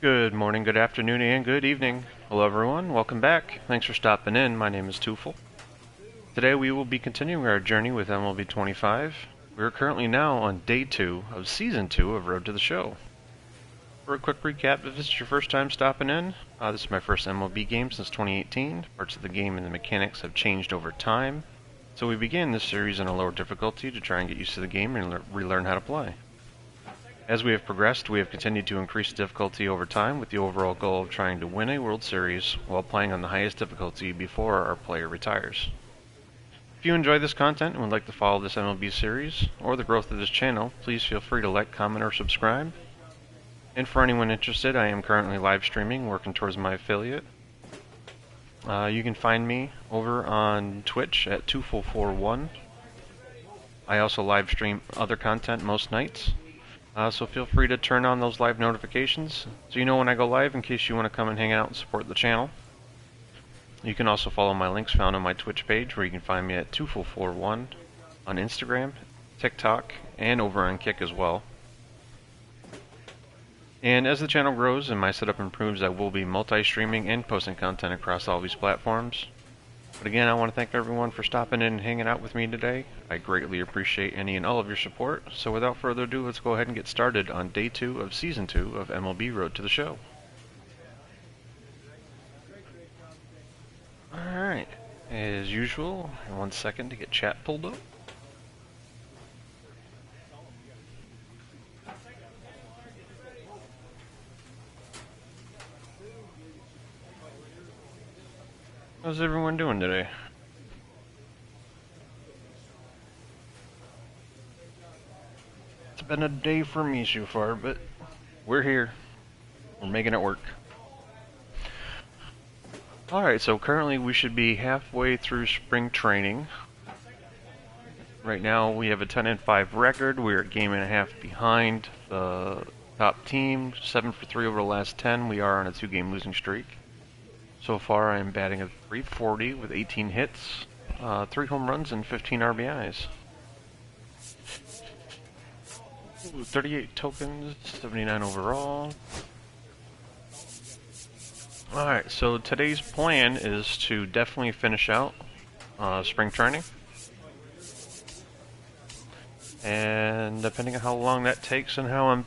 Good morning, good afternoon, and good evening. Hello everyone, welcome back. Thanks for stopping in. My name is Tufel. Today we will be continuing our journey with MLB 25. We are currently now on day 2 of Season 2 of Road to the Show. For a quick recap, if this is your first time stopping in, this is my first MLB game since 2018. Parts of the game and the mechanics have changed over time, so we began this series on a lower difficulty to try and get used to the game and relearn how to play. As we have progressed, we have continued to increase difficulty over time with the overall goal of trying to win a World Series while playing on the highest difficulty before our player retires. If you enjoy this content and would like to follow this MLB series or the growth of this channel, please feel free to like, comment, or subscribe. And for anyone interested, I am currently live streaming, working towards my affiliate. You can find me over on Twitch at Tufel41. I also live stream other content most nights. So feel free to turn on those live notifications so you know when I go live in case you want to come and hang out and support the channel. You can also follow my links found on my Twitch page, where you can find me at Tufel41 on Instagram, TikTok, and over on Kick as well. And as the channel grows and my setup improves, I will be multi-streaming and posting content across all these platforms. But again, I want to thank everyone for stopping in and hanging out with me today. I greatly appreciate any and all of your support. So without further ado, let's go ahead and get started on day 2 of Season 2 of MLB Road to the Show. Alright, as usual, 1 second to get chat pulled up. How's everyone doing today? It's been a day for me so far, but we're here. We're making it work. Alright, so currently we should be halfway through spring training. Right now we have a 10-5 record. We're a game and a half behind the top team. 7 for 3 over the last 10. We are on a 2-game losing streak. So far I am batting at .340 with 18 hits, 3 home runs, and 15 RBIs. 38 tokens, 79 overall. Alright, so today's plan is to definitely finish out spring training. And depending on how long that takes and how I'm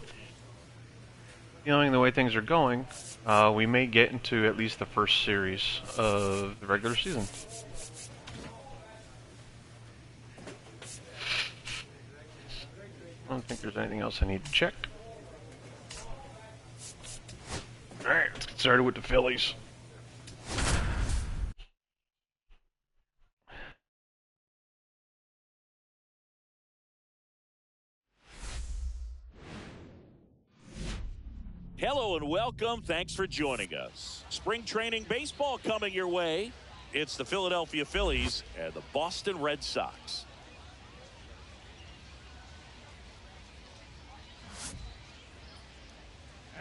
feeling the way things are going, we may get into at least the first series of the regular season. I don't think there's anything else I need to check. Alright, let's get started with the Phillies. Hello and welcome. Thanks for joining us. Spring training baseball coming your way. It's the Philadelphia Phillies and the Boston Red Sox.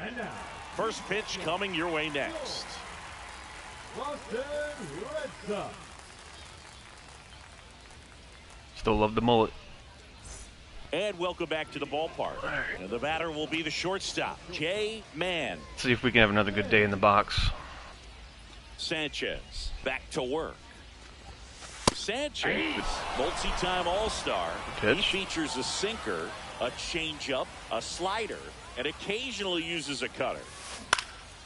And now, First pitch coming your way next. Boston Red Sox. Still love the mullet. And welcome back to the ballpark. And the batter will be the shortstop, Jay Mann. Let's see if we can have another good day in the box. Sanchez back to work. Sanchez, multi-time All-Star. He Pitch. features a sinker, a changeup, a slider, and occasionally uses a cutter.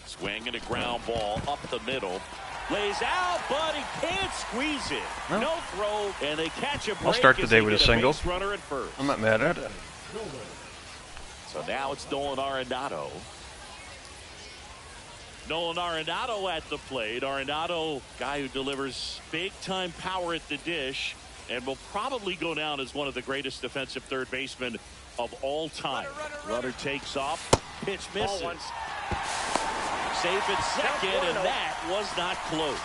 Swing and a ground ball up the middle. Lays out, but he can't squeeze it. Well, no throw, and they catch a break. I'll start the as day they with a get single. base runner at first. I'm not mad at it. So now it's Nolan Arenado. Nolan Arenado at the plate. Arenado, guy who delivers big-time power at the dish and will probably go down as one of the greatest defensive third basemen of all time. Runner takes off. Pitch misses. Safe at second, and that was not close.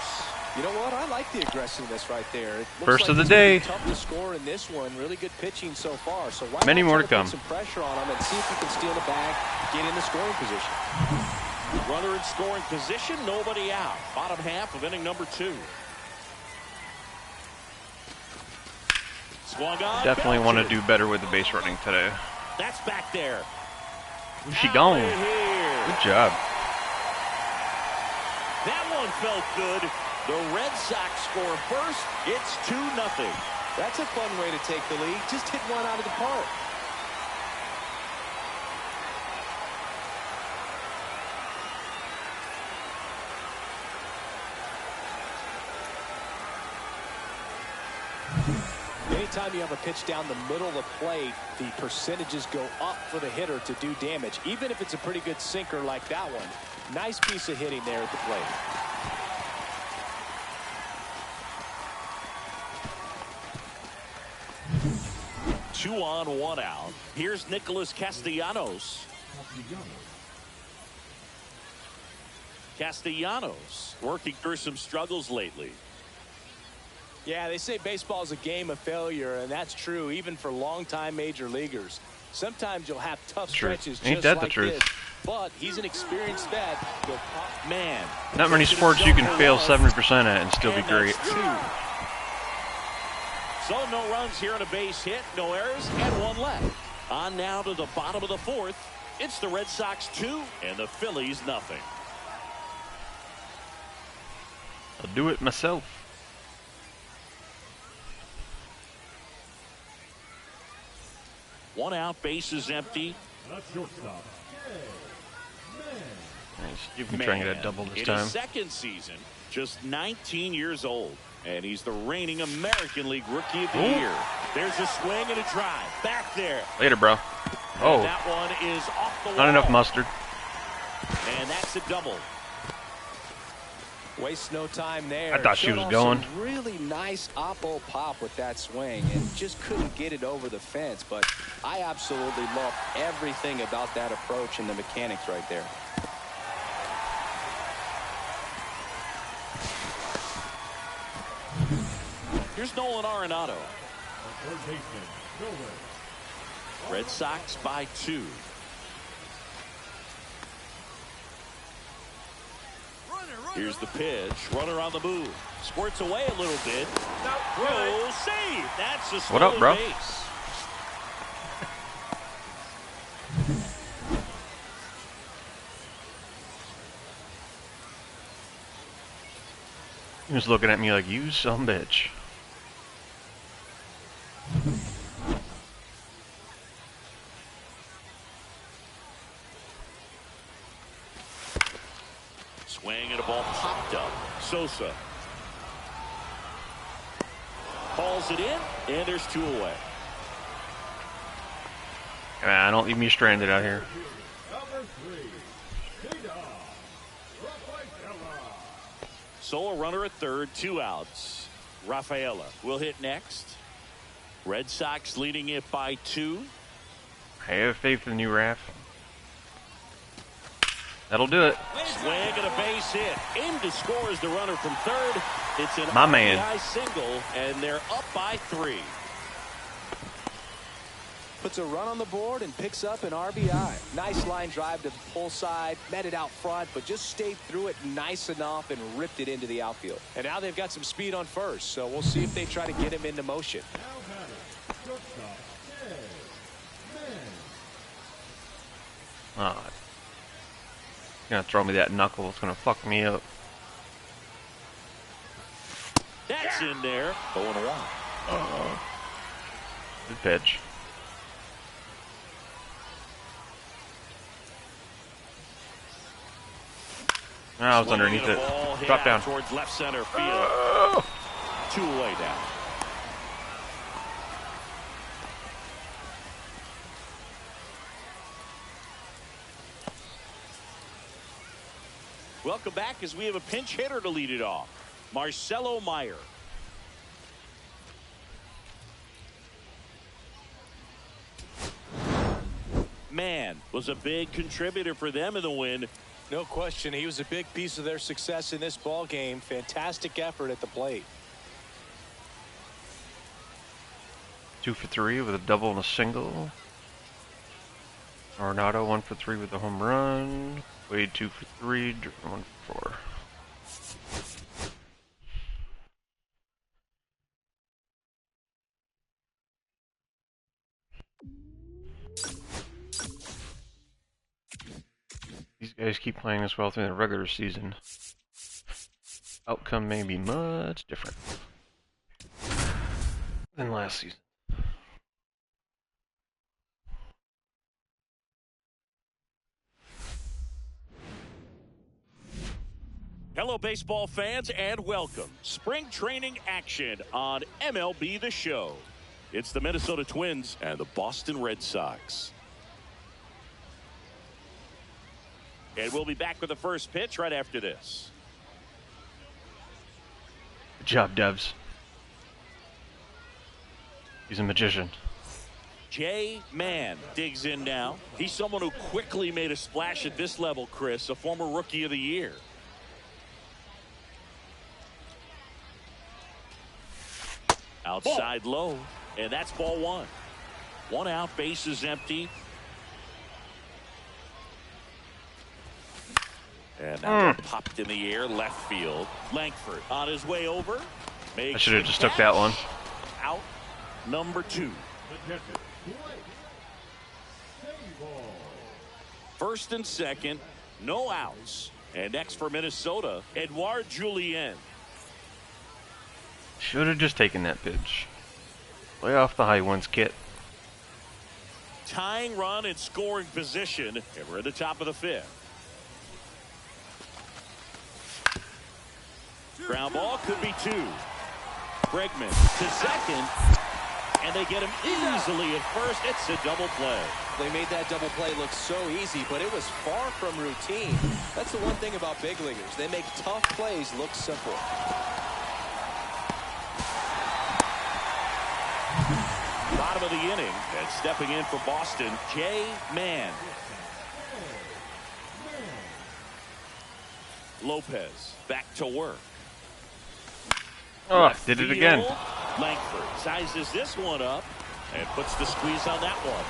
You know what? I like the aggressiveness right there. It looks First like of the it's gonna day. be tough to score in this one. Really good pitching so far. So why Many not more try to come. Put some pressure on him and see if he can steal the bag, get in the scoring position. Runner in scoring position, nobody out. Bottom half of inning number 2. Swung on. Definitely want to Belcher. do better with the base running today. That's back there. Where's she Out going? of here. Good job. That one felt good. The Red Sox score first. It's 2-0. That's a fun way to take the lead. Just hit one out of the park. Anytime you have a pitch down the middle of the plate, the percentages go up for the hitter to do damage, even if it's a pretty good sinker like that one. Nice piece of hitting there at the plate. Two on, one out. Here's Nicholas Castellanos. Castellanos working through some struggles lately. Yeah, they say baseball is a game of failure, and that's true even for longtime major leaguers. Sometimes you'll have tough stretches Ain't just that like the truth? this, but he's an experienced vet. Man, Not many sports you can fail 70% at and still be and great. that's two. So no runs here on a base hit, no errors, and one left. On now to the bottom of the fourth. It's the Red Sox 2 and the Phillies nothing. I'll do it myself. One out, base is empty. The shortstop, Nice. You can try and get a double this in time. his second season, just 19 years old, and he's the reigning American League Rookie of the Year. There's a swing and a drive. Back there. Later, bro. Oh, And that one is off the wall. not enough mustard. And that's a double. Waste no time there. I thought she Showed was off going. some really nice oppo pop with that swing and just couldn't get it over the fence. But I absolutely love everything about that approach and the mechanics right there. Here's Nolan Arenado. third baseman, Nolan. Red Sox by 2. Here's the pitch. Runner on the move. Squirts away a little bit. Throw, save. That's a What up, stolen bro? base. He was looking at me like, you some bitch. Swing and a ball popped up. Sosa calls it in, and there's 2 away. Ah, don't leave me stranded out here. Number 3, Tita Rafaela. So a runner at third, 2 outs. Rafaela will hit next. Red Sox leading it by 2. I have faith in you, Raph. That'll do it. Swing and a base hit. In to score is the runner from third. It's an My man. RBI single, and they're up by 3. Puts a run on the board and picks up an RBI. Nice line drive to the pull side, met it out front, but just stayed through it nice enough and ripped it into the outfield. And now they've got some speed on first, so we'll see if they try to get him into motion. Now batter, shortstop, Man. Ah, you're gonna throw me that knuckle. It's gonna fuck me up. That's in there. 0-1. Good pitch. Ah, I was Swinging underneath and it. a ball hit Drop out down. towards left center field. Oh. 2 away now. Welcome back as we have a pinch hitter to lead it off. Marcelo Meyer. Man was a big contributor for them in the win. No question, he was a big piece of their success in this ball game. Fantastic effort at the plate. 2 for 3 with a double and a single. Arenado 1 for 3 with a home run. Wade 2 for 3, 1 for 4. These guys keep playing this well through the regular season. outcome may be much different than last season. Hello, baseball fans, and welcome. Spring training action on MLB The Show. It's the Minnesota Twins and the Boston Red Sox. And we'll be back with the first pitch right after this. Good job, Devs. He's a magician. Jay Mann digs in now. He's someone who quickly made a splash at this level, Chris, a former Rookie of the Year. Outside low, and that's ball one. One out, base is empty. And now popped in the air, left field. Langford on his way over. I should have just took that one. Out number 2. First and second, no outs. And next for Minnesota, Edouard Julien. Should have just taken that pitch. Lay off the high ones, Kit. Tying run in scoring position, and we're at the top of the 5th. Ground ball could be 2. Bregman to second, and they get him easily at first. It's a double play. They made that double play look so easy, but it was far from routine. That's the one thing about big leaguers. They make tough plays look simple. Bottom of the inning, and stepping in for Boston, Jay Mann. Lopez back to work. Oh, did it again. Langford sizes this one up and puts the squeeze on that one.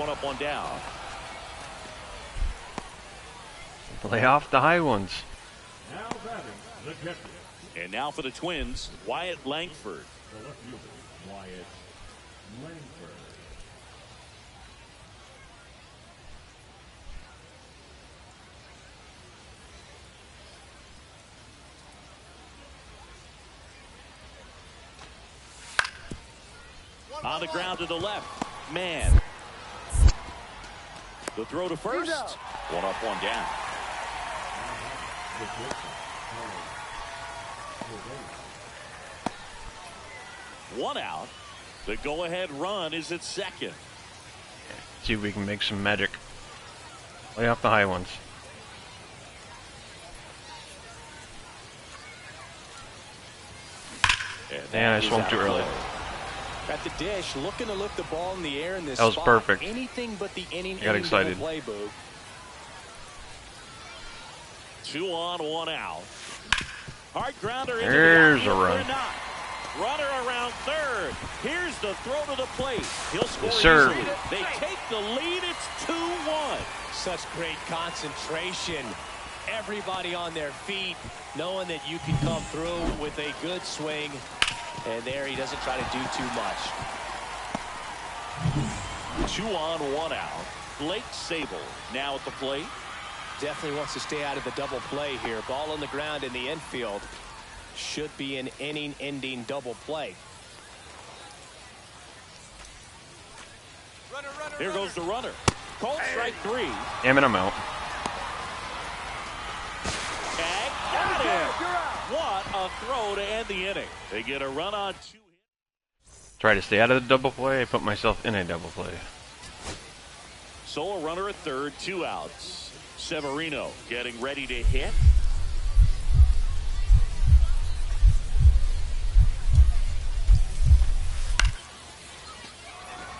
One up, one down. Lay off the high ones. Now batting the catcher. And now for the Twins, Wyatt Langford. The left fielder, Wyatt Langford. On the ground to the left. Mann. The throw to first. One up, one down. One out. The go-ahead run is at second. See if we can make some magic. Lay off the high ones. And I swung too early. At the dish, looking to lift the ball in the air in this That was spot. perfect. Anything but the inning. I got excited. Play, Boog. 2 on, 1 out. Hard grounder into There's the a run. or not. Runner around third. Here's the throw to the plate. He'll score Yes, sir. easily. They take the lead. It's 2-1. Such great concentration. Everybody on their feet, knowing that you can come through with a good swing. And there he doesn't try to do too much. 2 on, 1 out. Blake Sable now at the plate. Definitely wants to stay out of the double play here. Ball on the ground in the infield. Should be an inning-ending double play. Here goes the runner. Called strike 3. Damn it, I'm out. Tag. Got him. What a throw to end the inning. They get a run on 2 hits. Try to stay out of the double play. I put myself in a double play. So a runner at third, 2 outs. Severino getting ready to hit.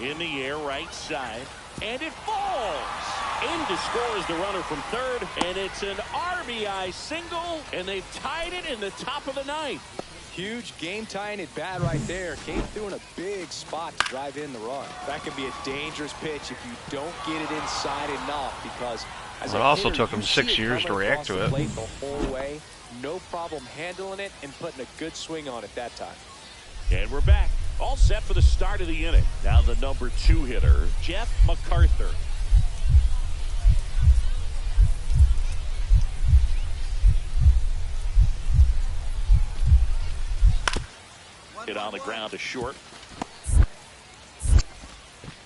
In the air, right side, and it falls. In to score is the runner from third, and it's an RBI single, and they've tied it in the top of the 9th. Huge game-tying at bat right there. Came through in a big spot to drive in the run. That can be a dangerous pitch if you don't get it inside enough, because as It a also hitter, took him you 6 see it years to coming react across to the it. plate the whole way. No problem handling it and putting a good swing on it that time. And we're back. All set for the start of the inning. Now the number 2 hitter, Jeff MacArthur. hit on the ground to short.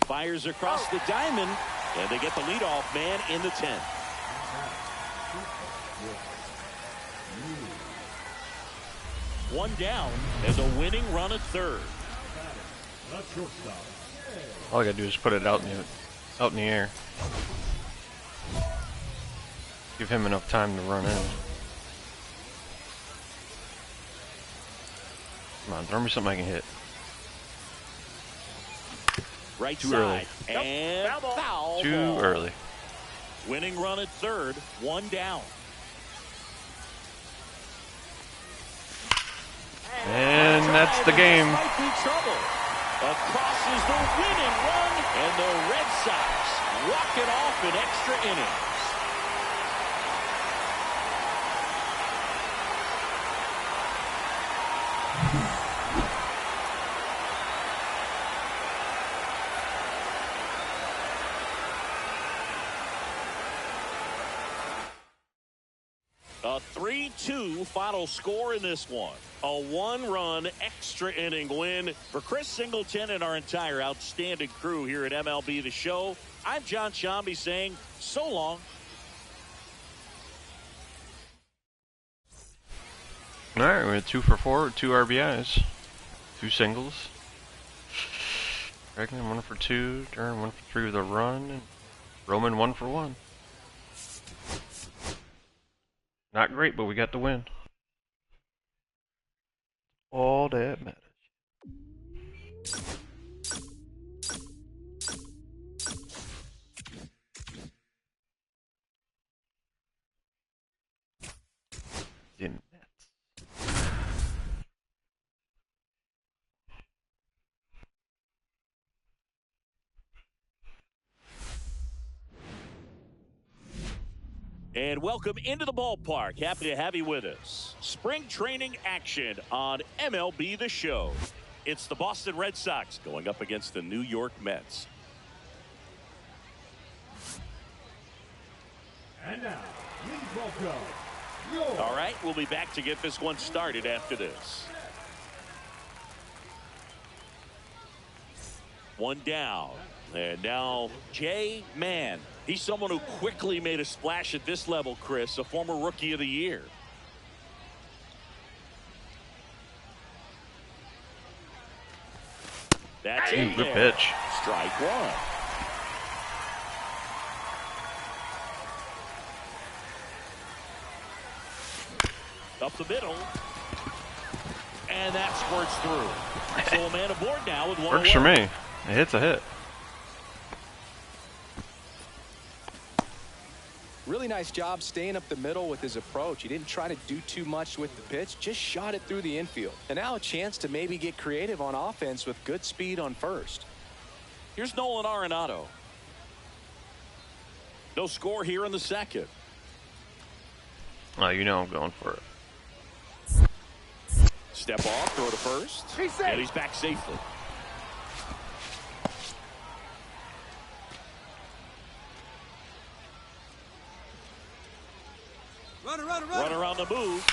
Fires across the diamond, and they get the leadoff man in the 10th. One down, and the winning run at third. All I gotta do is put it out in the air. Give him enough time to run in. Come on, throw me something I can hit. Right Too side, early. and foul Too ball. early. Winning run at third, one down. And that's the game. Might be trouble. Across is the winning run, and the Red Sox walk it off in extra innings. A 3-2 final score in this one. A one-run extra inning win for Chris Singleton and our entire outstanding crew here at MLB The Show. I'm John Shambi saying so long. All right, we're at 2 for 4, 2 RBIs, 2 singles. Bregman 1 for 2, Dern 1 for 3 with a run, and Roman 1 for 1. Not great, but we got the win. All that matters. The Nets. And welcome into the ballpark. Happy to have you with us. Spring training action on MLB The Show. It's the Boston Red Sox going up against the New York Mets. And now, please welcome your All right, we'll be back to get this one started after this. One down. And now Jay Mann. He's someone who quickly made a splash at this level, Chris, a former Rookie of the Year. That's Ooh, in good there. pitch. Strike one. Up the middle. And that squirts through. So a man aboard now with one Works for away. me. A hit's a hit. Really nice job staying up the middle with his approach. He didn't try to do too much with the pitch, just shot it through the infield. And now a chance to maybe get creative on offense with good speed on first. Here's Nolan Arenado. No score here in the second. Oh, you know I'm going for it. Step off, throw to first. And he's back safely. Run around the move.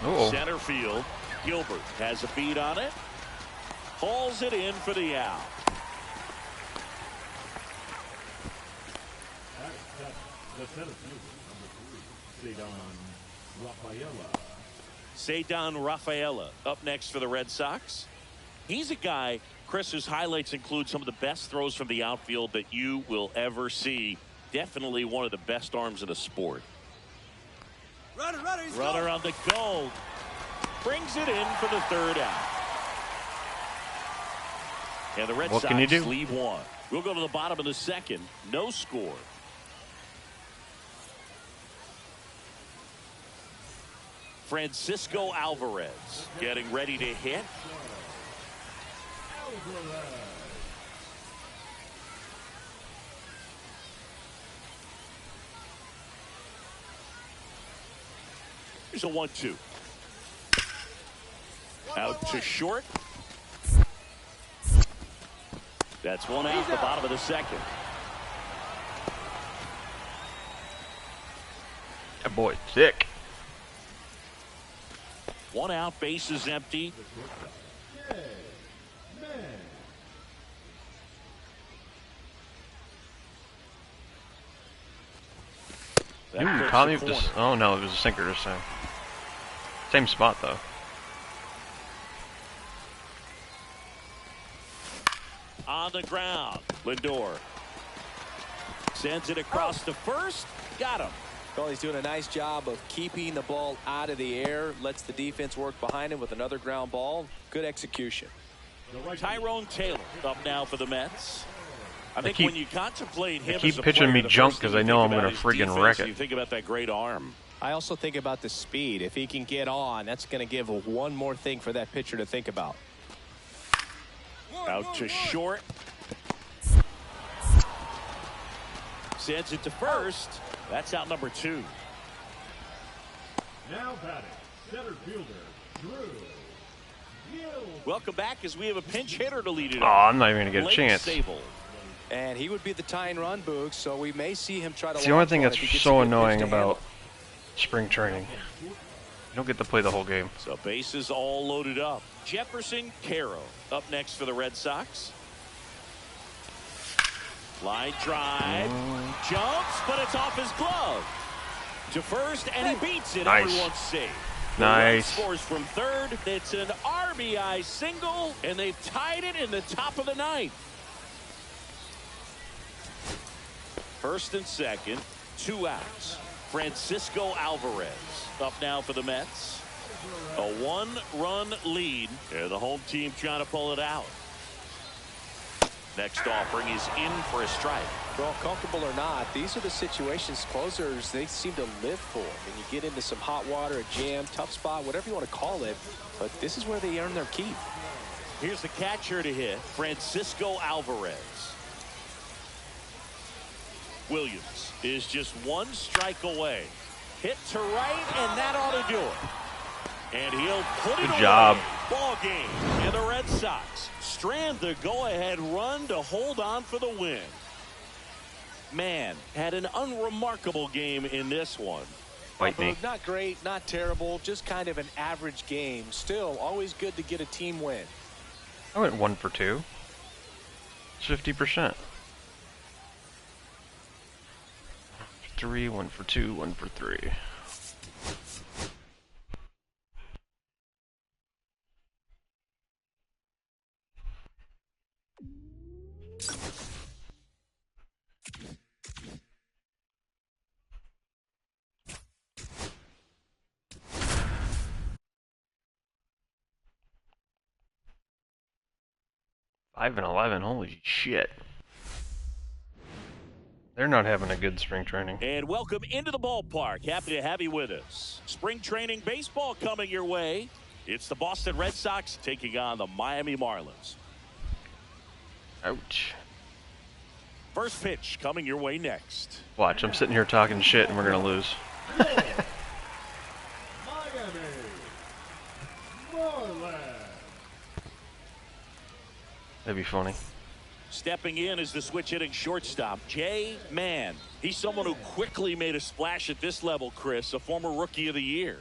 Uh-oh. Center field. Gilbert has a beat on it. Hauls it in for the out. the center fielder, number 3, Cedar Rafaela. Cedar Rafaela up next for the Red Sox. He's a guy, Chris, whose highlights include some of the best throws from the outfield that you will ever see. Definitely one of the best arms in the sport. Runner on the goal. Brings it in for the third out. And the Red What Sox can you do? lead one. We'll go to the bottom of the second. No score. Francisco Alvarez getting ready to hit. Here's a 1-2. Out to short. That's one out the bottom of the second. That boy's sick. One out, base is empty. That Ooh, puts caught the me with this. corner. Oh no, it was a sinker this time. Same spot though. On the ground, Lindor sends it across to first. Got him. Well, he's doing a nice job of keeping the ball out of the air. Lets the defense work behind him with another ground ball. Good execution. Tyrone Taylor up now for the Mets. I think keep- when you contemplate him, keep as a pitching player, me the junk first thing 'cause I you know think I'm about gonna is friggin' defense. wreck it. You think about that great arm. I also think about the speed. If he can get on, that's going to give one more thing for that pitcher to think about. Out to short. Sends it to first. That's out number 2. Now batting, center fielder, Drew Gilbert. Welcome back as we have a pinch hitter to lead it Oh, off. I'm not even gonna get a Blake chance. Sable. And he would be the tying run, Boog, so we may see him try to. It's the only launch thing one that's if he gets so a good pitch annoying to handle. about spring training. You don't get to play the whole game. So bases all loaded up. Jefferson Caro up next for the Red Sox. Line drive. Jumps, but it's off his glove. To first, and he beats it. Nice. Everyone's safe. Nice. Scores from third. It's an RBI single, and they've tied it in the top of the ninth. First and second, 2 outs. Francisco Alvarez up now for the Mets. A 1-run lead, and the home team trying to pull it out. Next offering is in for a strike. Well, comfortable or not, these are the situations closers they seem to live for. And you get into some hot water, a jam, tough spot, whatever you want to call it. But this is where they earn their keep. Here's the catcher to hit, Francisco Alvarez. Williams is just 1 strike away. Hit to right, and that ought to do it. And he'll put it Good job. away. Ball game. And the Red Sox strand the go-ahead run to hold on for the win. Man, had an unremarkable game in this one. Bite me. Not great, not terrible, just kind of an average game. Still, always good to get a team win. I went 1 for 2. It's 50%. 3, 1 for 2, 1 for 3. Five and 11. Holy shit! They're not having a good spring training. And welcome into the ballpark. Happy to have you with us. Spring training baseball coming your way. It's the Boston Red Sox taking on the Miami Marlins. Ouch. First pitch coming your way next. Watch, I'm sitting here talking shit and we're gonna lose. Miami Marlins. That'd be funny. Stepping in is the switch hitting shortstop, Jay Mann. He's someone who quickly made a splash at this level, Chris, a former Rookie of the Year.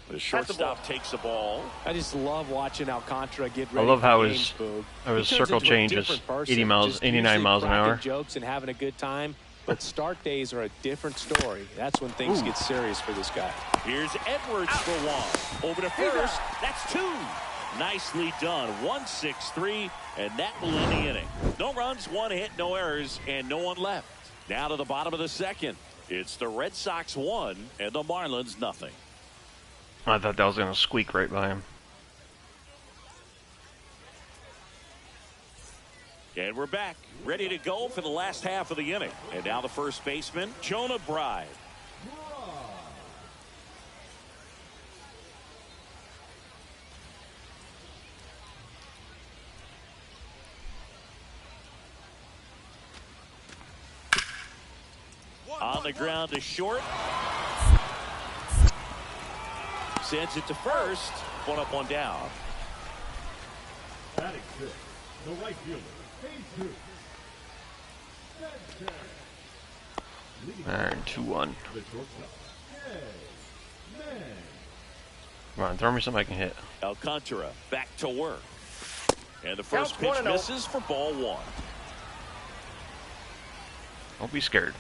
The shortstop takes the ball. I just love watching Alcantara get ready. I love for how games, his Boog. his He turns circle into a changes different person, 80 miles, just 89 usually miles an cracking hour. Jokes and having a good time, but start days are a different story. That's when things get serious for this guy. Here's Edwards for 1. Over to first. That's 2. Nicely done. 1-6-3, and that will end the inning. No runs, 1 hit, no errors, and no one left. Now to the bottom of the second. It's the Red Sox 1 and the Marlins nothing. I thought that was gonna squeak right by him. And we're back, ready to go for the last half of the inning. And now the first baseman, Jonah Bride. On the ground to short. Sends it to first. 1 up, 1 down. Batting 6, the right fielder, Jesus. Sanchez. Leading Alright, 2-1. the shortstop, Jay Mann. Come on, throw me something I can hit. Alcantara back to work. And the first Counts pitch 1-0. misses for ball 1. Don't be scared.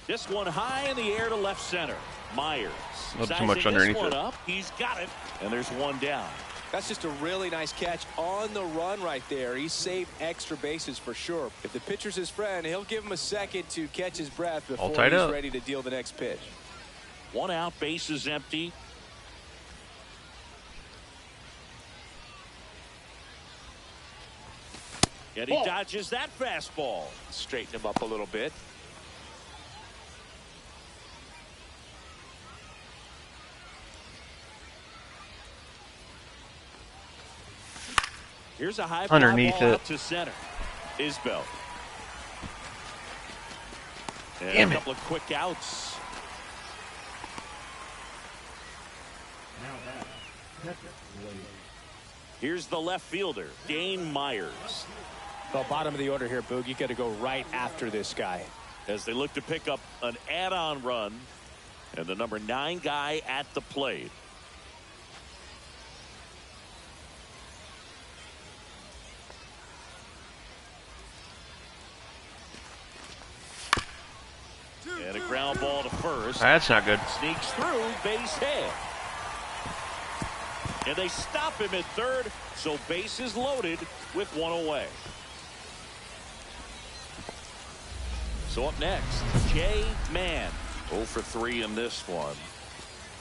This one high in the air to left center. Myers. A little too much Sizing underneath this one it. up. He's got it. And there's one down. That's just a really nice catch on the run right there. He saved extra bases for sure. If the pitcher's his friend, he'll give him a second to catch his breath before tied he's up. ready to deal the next pitch. One out, base is empty. And he dodges that fastball. Straighten him up a little bit. Here's a high fly Underneath ball it. out to center. Isbell. And Damn a it. couple of quick outs. Now back, second base. Here's the left fielder, Dane Myers. Well, bottom of the order here, Boog. You got to go right after this guy. As they look to pick up an add-on run. And the number 9 guy at the plate. And a ground ball to first. That's not good. Sneaks through, base hit. And they stop him at third, so base is loaded with one away. So up next, Jay Mann. 0 for 3 in this one.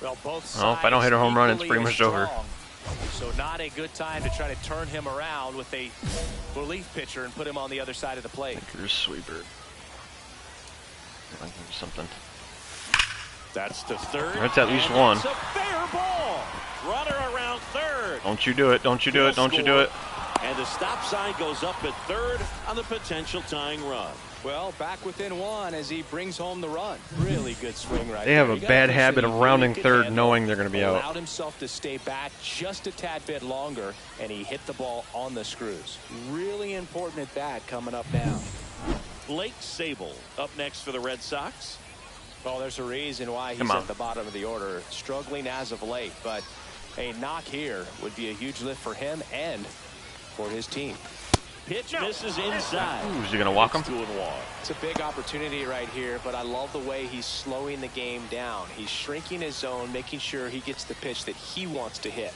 Well, both Well, if I don't hit a home run, it's equally pretty as much over. strong. So not a good time to try to turn him around with a relief pitcher and put him on the other side of the plate. Here's sweeper. Something. That's to third. That's at least and one. That's a fair ball. Runner around third. Don't you do it. Don't you do it. Don't you do it. And the stop sign goes up at third on the potential tying run. Well, back within one as he brings home the run. Really good swing right They have there. a You gotta bad think habit that of he rounding could third handle, knowing they're going to be out. allowed himself to stay back just a tad bit longer, and he hit the ball on the screws. Really important at that coming up now. Blake Sabol up next for the Red Sox. Well, there's a reason why he's Come on. at the bottom of the order, struggling as of late, but a knock here would be a huge lift for him and for his team. Pitch misses inside. Ooh, is he going to walk him? It's 2-1. It's a big opportunity right here, but I love the way he's slowing the game down. He's shrinking his zone, making sure he gets the pitch that he wants to hit.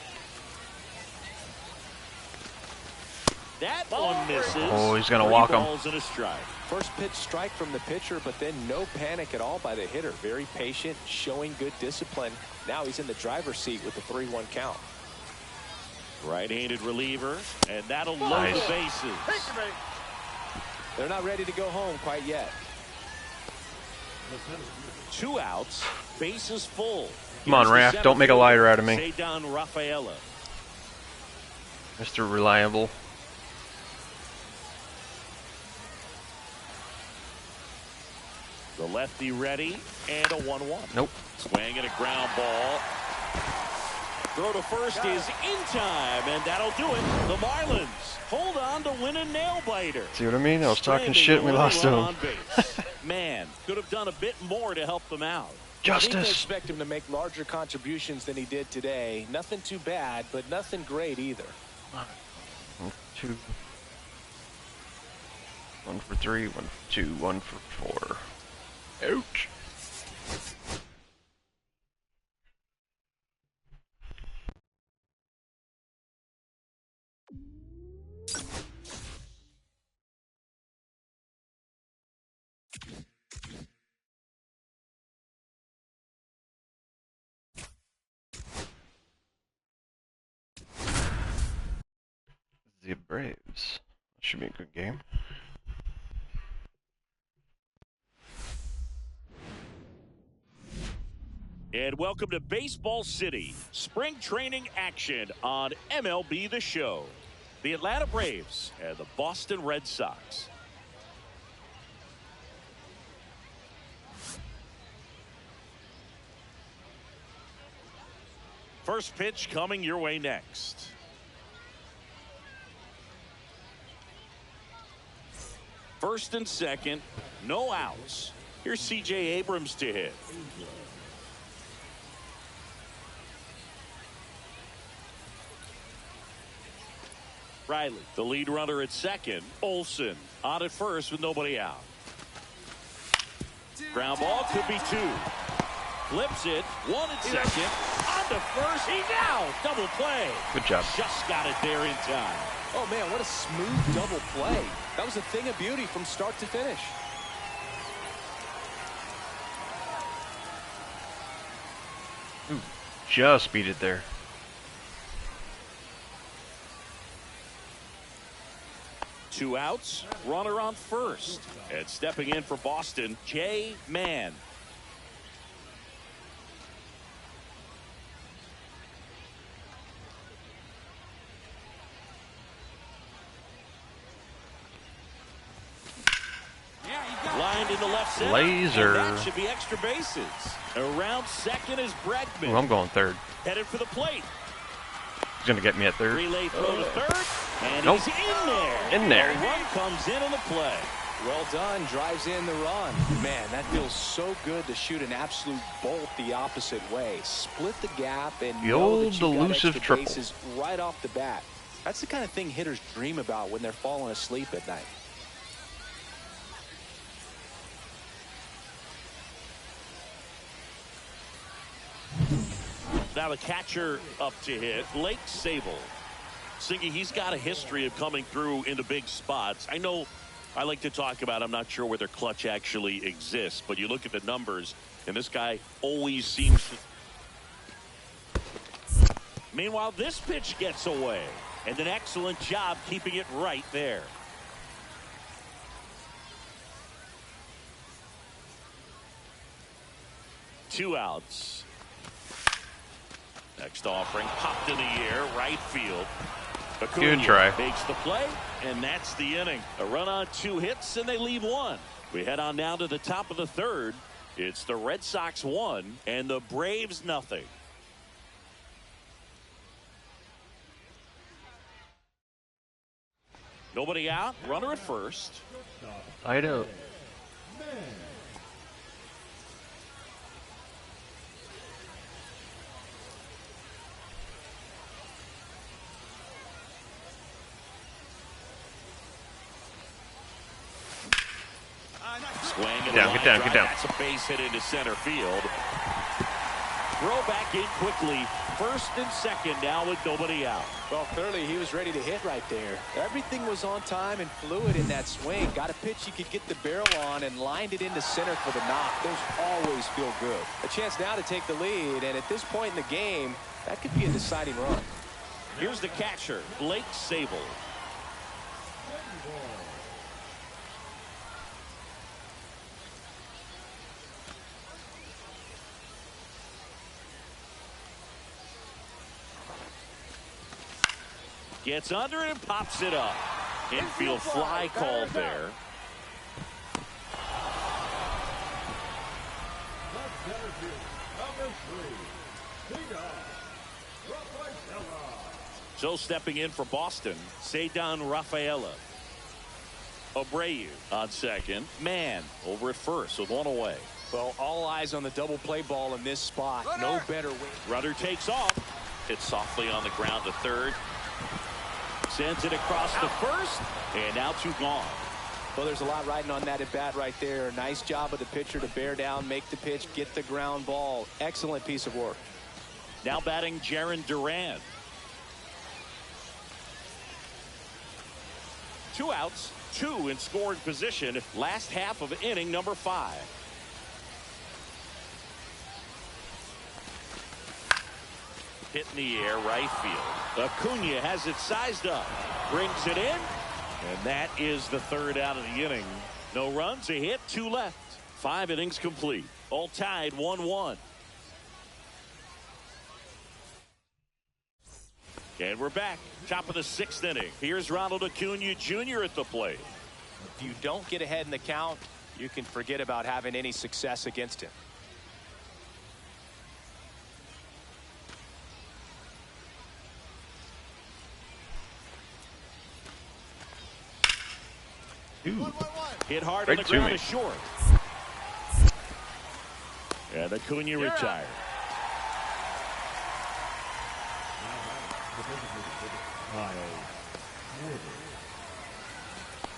That one misses. Oh, he's gonna 3 walk him. balls and a strike. First pitch strike from the pitcher, but then no panic at all by the hitter. Very patient, showing good discipline. Now he's in the driver's seat with the 3-1 count. Right-handed reliever, and that'll load Nice. the bases. They're not ready to go home quite yet. 2 outs, bases full. Come on, Here's the Raph, center don't make a fielder, liar out of me. Cedon Rafaela. Mr. Reliable. The lefty ready, and a 1-1. Nope. Swing and a ground ball. Throw to first is in time, and that'll do it. The Marlins hold on to win a nail-biter. See what I mean? I was talking Stranding shit and we the lost only to run him. on base. Man, could have done a bit more to help them out. I think they Justice. expect him to make larger contributions than he did today. Nothing too bad, but nothing great either. 2. 1 for 3, 1 for 2, 1 for 4. Ouch. The Braves. Should be a good game. And welcome to Baseball City. Spring training action on MLB The Show. The Atlanta Braves and the Boston Red Sox. First pitch coming your way next. First and second, no outs. Here's C.J. Abrams to hit. Riley, the lead runner at second. Olson on at first with nobody out. Ground ball could be two. Flips it. One at second. On to first. He's out. Double play. Good job. Just got it there in time. Oh, man, what a smooth double play. That was a thing of beauty from start to finish. Just beat it there. Two outs, runner on first. And stepping in for Boston, Jay Mann. Lined in the left center. Laser. And that should be extra bases. Around second is Bregman. Ooh, I'm going third. Headed for the plate. He's going to get me at third. Relay throw to third. And Nope. he's in there. In there. A run comes in on the play. Well done. Drives in the run. Man, that feels so good to shoot an absolute bolt the opposite way. Split the gap and The know old that you got elusive extra triple. bases right off the bat. That's the kind of thing hitters dream about when they're falling asleep at night. Now the catcher up to hit, Blake Sabol. Singy, he's got a history of coming through into big spots. I know I like to talk about, I'm not sure whether clutch actually exists, but you look at the numbers, and this guy always seems to... Meanwhile, this pitch gets away, and an excellent job keeping it right there. Two outs. Next offering popped in the air, right field. Acuna Good try. makes the play, and that's the inning. A run on 2 hits, and they leave 1. We head on down to the top of the third. It's the Red Sox 1 and the Braves nothing. Nobody out. Runner at first. I don't. Swing and Get down, a get down, line get drive. down. That's a base hit into center field. Throw back in quickly. First and second now with nobody out. Well, clearly he was ready to hit right there. Everything was on time and fluid in that swing. Got a pitch he could get the barrel on and lined it into center for the knock. Those always feel good. A chance now to take the lead, and at this point in the game, that could be a deciding run. Here's the catcher, Blake Sabol. Gets under it and pops it up. Infield fly called there. So stepping in for Boston, Ceddanne Rafaela. Abreu on second. Mann over at first with 1 away. Well, all eyes on the double play ball in this spot. No better way. Runner takes off. Hits softly on the ground to third. Sends it across to first. And now 2 gone. Well, there's a lot riding on that at bat right there. Nice job of the pitcher to bear down, make the pitch, get the ground ball. Excellent piece of work. Now batting Jarren Duran. 2 outs, 2 in scoring position. Last half of inning number 5. Hit in the air, right field. Acuna has it sized up. Brings it in. And that is the 3rd out of the inning. No runs, a hit, 2 left. 5 innings complete. All tied 1-1. And we're back. Top of the 6th inning. Here's Ronald Acuna Jr. at the plate. If you don't get ahead in the count, you can forget about having any success against him. Ooh. Hit hard Right on the to ground me. is short. And Acuna retired.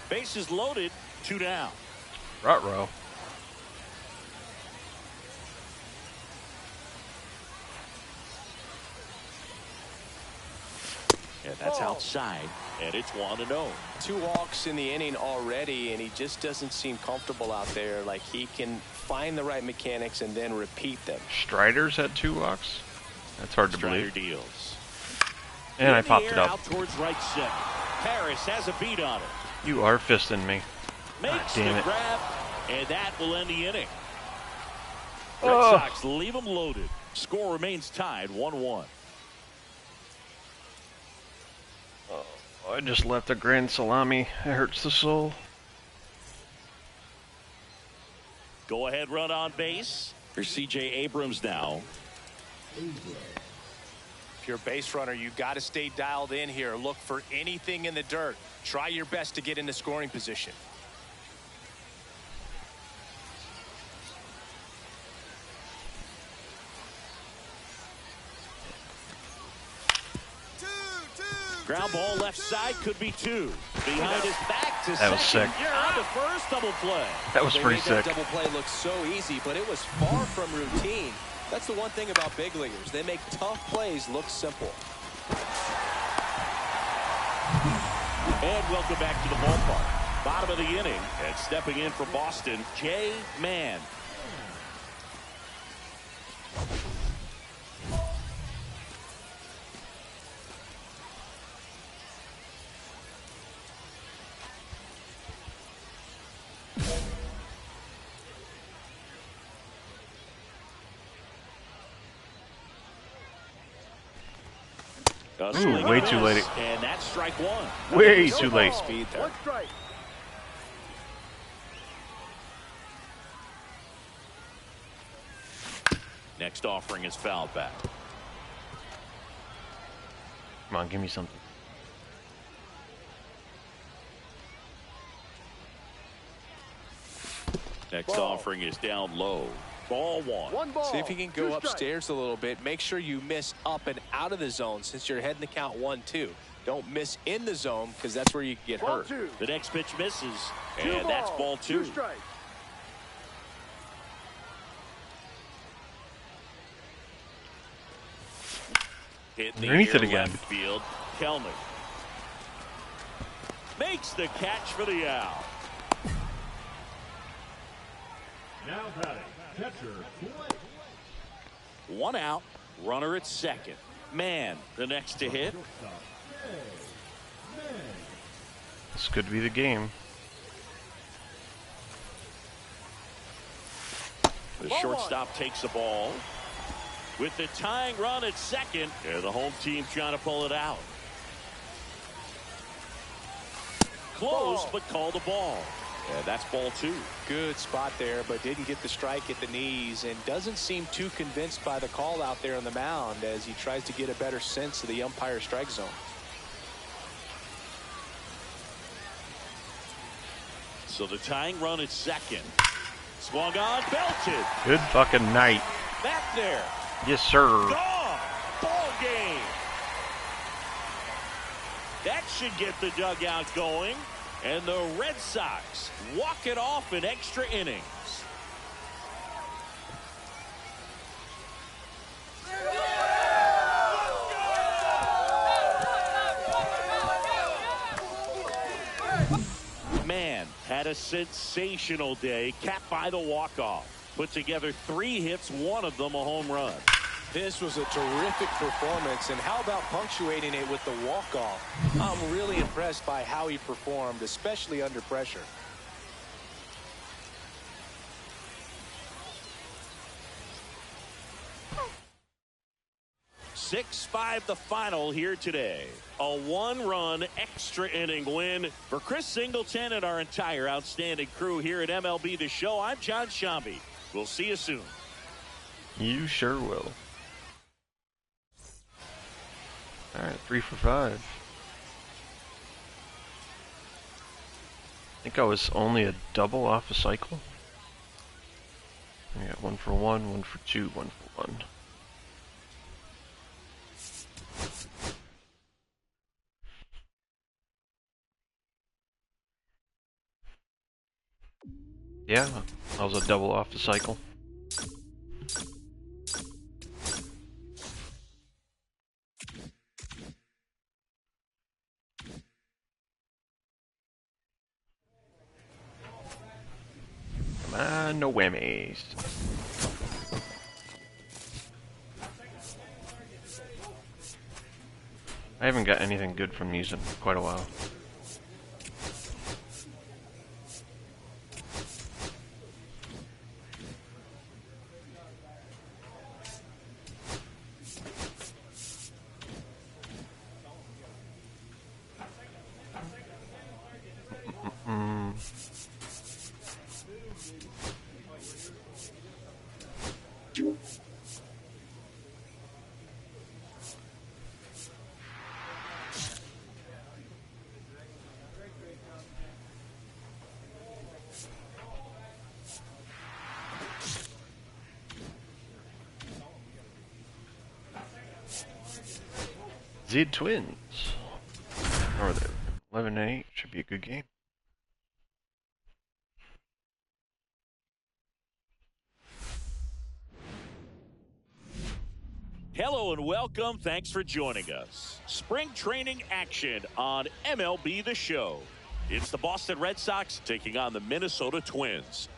Bases loaded, 2 down. Ruh-roh. And that's outside, and it's 1-0. 2 walks in the inning already, and he just doesn't seem comfortable out there. Like he can find the right mechanics and then repeat them. Strider's had 2 walks? That's hard to Strider believe. deals. And I In the popped air, it up. out towards right center. Harris has a beat on it. You are fisting me. Makes damn the it. grab, and that will end the inning. Red Oh. Sox leave them loaded. Score remains tied, 1-1. I just left a grand salami. It hurts the soul. Go ahead run on base for C.J. Abrams now. If you're a base runner, you got to stay dialed in here. Look for anything in the dirt. Try your best to get into scoring position. Ground ball left side, could be 2. Behind his back to That second. was sick. You're on to first, double play. That was They pretty made that sick. double play look so easy, but it was far from routine. That's the one thing about big leaguers. They make tough plays look simple. And welcome back to the ballpark. Bottom of the inning, and stepping in for Boston, Jay Mann. Ooh, way too late. And that's strike 1. Way too late. Speed there. Next offering is fouled back. Come on, give me something. Next offering is down low. Ball 1. See if you can go upstairs a little bit. Make sure you miss up and out of the zone since you're heading to count 1-2. Don't miss in the zone because that's where you can get hurt. The next pitch misses, and that's ball 2. Hit the Underneath air it again. left field. Kelnick makes the catch for the out. Now batting, catcher, Blake. 1 out, runner at second. Man, the next to hit. This could be the game. The shortstop takes the ball. With the tying run at second, and the home team trying to pull it out. Close, but called the ball. And that's ball 2. Good spot there, but didn't get the strike at the knees and doesn't seem too convinced by the call out there on the mound as he tries to get a better sense of the umpire strike zone. So the tying run at second. Swung on, belted. Good fucking night. Back there. Yes, sir. Gone. Ball game. That should get the dugout going. And the Red Sox walk it off in extra innings. Man had a sensational day, capped by the walk-off. Put together 3 hits, one of them a home run. This was a terrific performance, and how about punctuating it with the walk-off? I'm really impressed by how he performed, especially under pressure. Six-5 the final here today. A 1-run extra inning win for Chris Singleton and our entire outstanding crew here at MLB The Show. I'm John Shambi. We'll see you soon. You sure will. Alright, 3 for 5. I think I was only a double off a cycle. I got 1 for 1, 1 for 2, 1 for 1. Yeah, that was a double off the cycle. Come on, no whammies. I haven't got anything good from these in quite a while. Z Twins. Or they 11-8 should be a good game. Hello and welcome. Thanks for joining us. Spring training action on MLB The Show. It's the Boston Red Sox taking on the Minnesota Twins.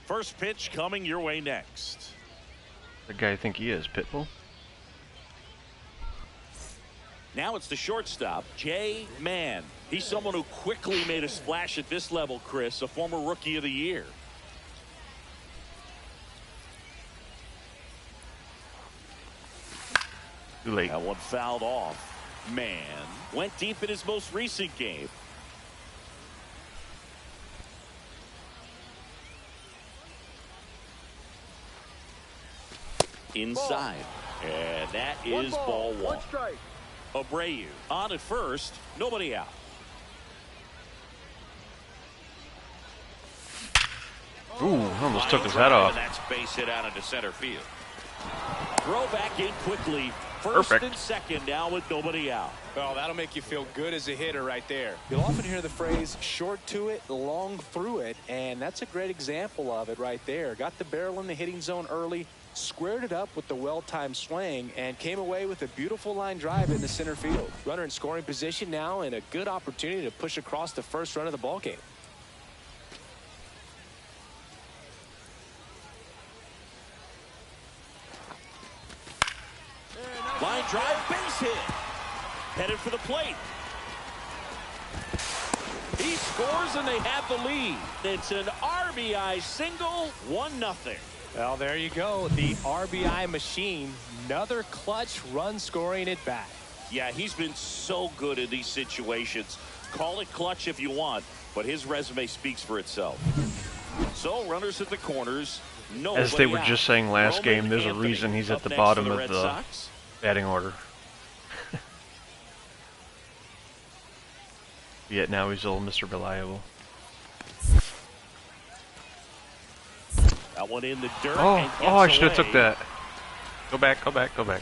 First pitch coming your way next. The guy I think he is, Pitbull. Now it's the shortstop, Jay Mann. He's someone who quickly made a splash at this level, Chris, a former Rookie of the Year. Too late. That one fouled off. Mann went deep in his most recent game. Inside. And that is ball one. Abreu on at first, nobody out. Ooh, almost took his head off. And that's base hit out into center field. Throw back in quickly. First Perfect. and second now with nobody out. Well, that'll make you feel good as a hitter right there. You'll often hear the phrase short to it, long through it, and that's a great example of it right there. Got the barrel in the hitting zone early, squared it up with the well-timed swing, and came away with a beautiful line drive in the center field. Runner in scoring position now, and a good opportunity to push across the first run of the ball game. Line drive, base hit. Headed for the plate. He scores and they have the lead. It's an RBI single, 1-0. Well, there you go. The RBI machine. Another clutch run scoring at bat. Yeah, he's been so good in these situations. Call it clutch if you want, but his resume speaks for itself. So runners at the corners. As they were out. just saying last Roman game, there's a Anthony reason he's at up the next bottom for of Red the Sox. batting order. Yet now he's old Mr. Reliable. That one in the dirt. Oh, and oh, I gets should have took away. that. Go back, go back, go back.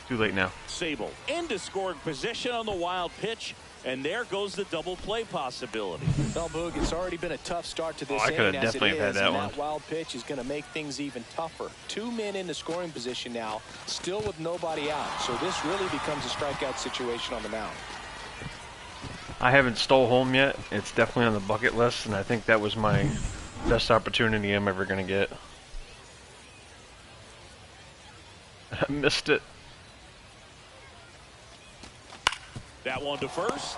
Too late now. Sable into scoring position on the wild pitch, and there goes the double play possibility. Well, Boog, it's already been a tough start to this I coulda inning as it definitely had is, that and one. that wild pitch is going to make things even tougher. 2 men into scoring position now, still with nobody out. So this really becomes a strikeout situation on the mound. I haven't stole home yet. It's definitely on the bucket list, and I think that was my best opportunity I'm ever going to get. I missed it. That one to first.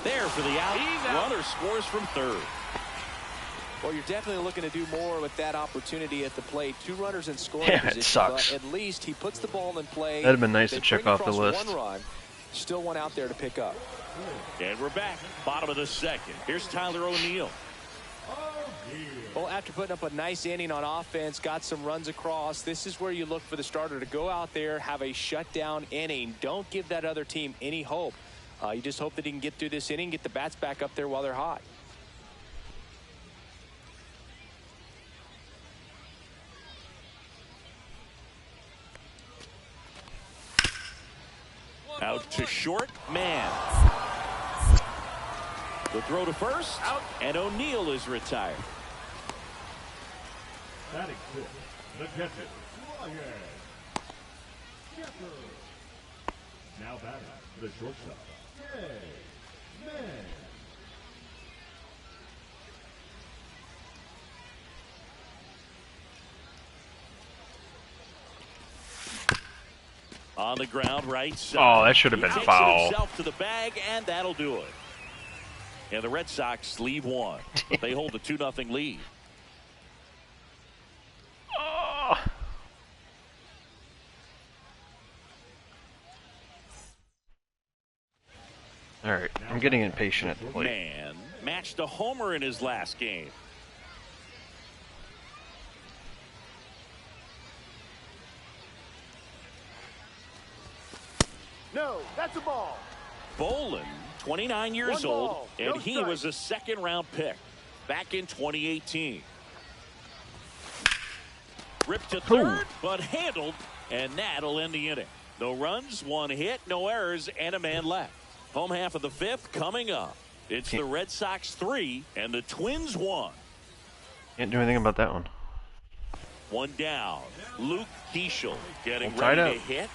There for the out. Runner scores from third. Well, you're definitely looking to do more with that opportunity at the plate. 2 runners in scoring Damn, it position, sucks. but at least he puts the ball in play. That'd have been nice They to check bring off the across list. 1 run, still one out there to pick up. And we're back. Bottom of the second. Here's Tyler O'Neill. Well, after putting up a nice inning on offense, got some runs across, this is where you look for the starter to go out there, have a shutdown inning. Don't give that other team any hope. You just hope that he can get through this inning, get the bats back up there while they're hot. Out to short, man. The throw to first, out, and O'Neill is retired. Batting fifth, the catcher, Ryan Shepherd. Now batting, the shortstop, Jay Man. On the ground, right side. Oh, that should have been He takes foul. it himself to the bag, and that'll do it. And the Red Sox leave one, but they hold a 2-0 lead. Oh. All right, I'm getting impatient at the plate. Man matched a homer in his last game. No, that's a ball. Bolin, 29 years One old, ball, and no he strike. was a second-round pick back in 2018. Ripped to third, but handled, and that'll end the inning. No runs, one hit, no errors, and a man left. Home half of the fifth coming up. It's the Red Sox 3 and the Twins 1. Can't do anything about that one. One down. Luke Keeschel getting All tied ready up. to hit.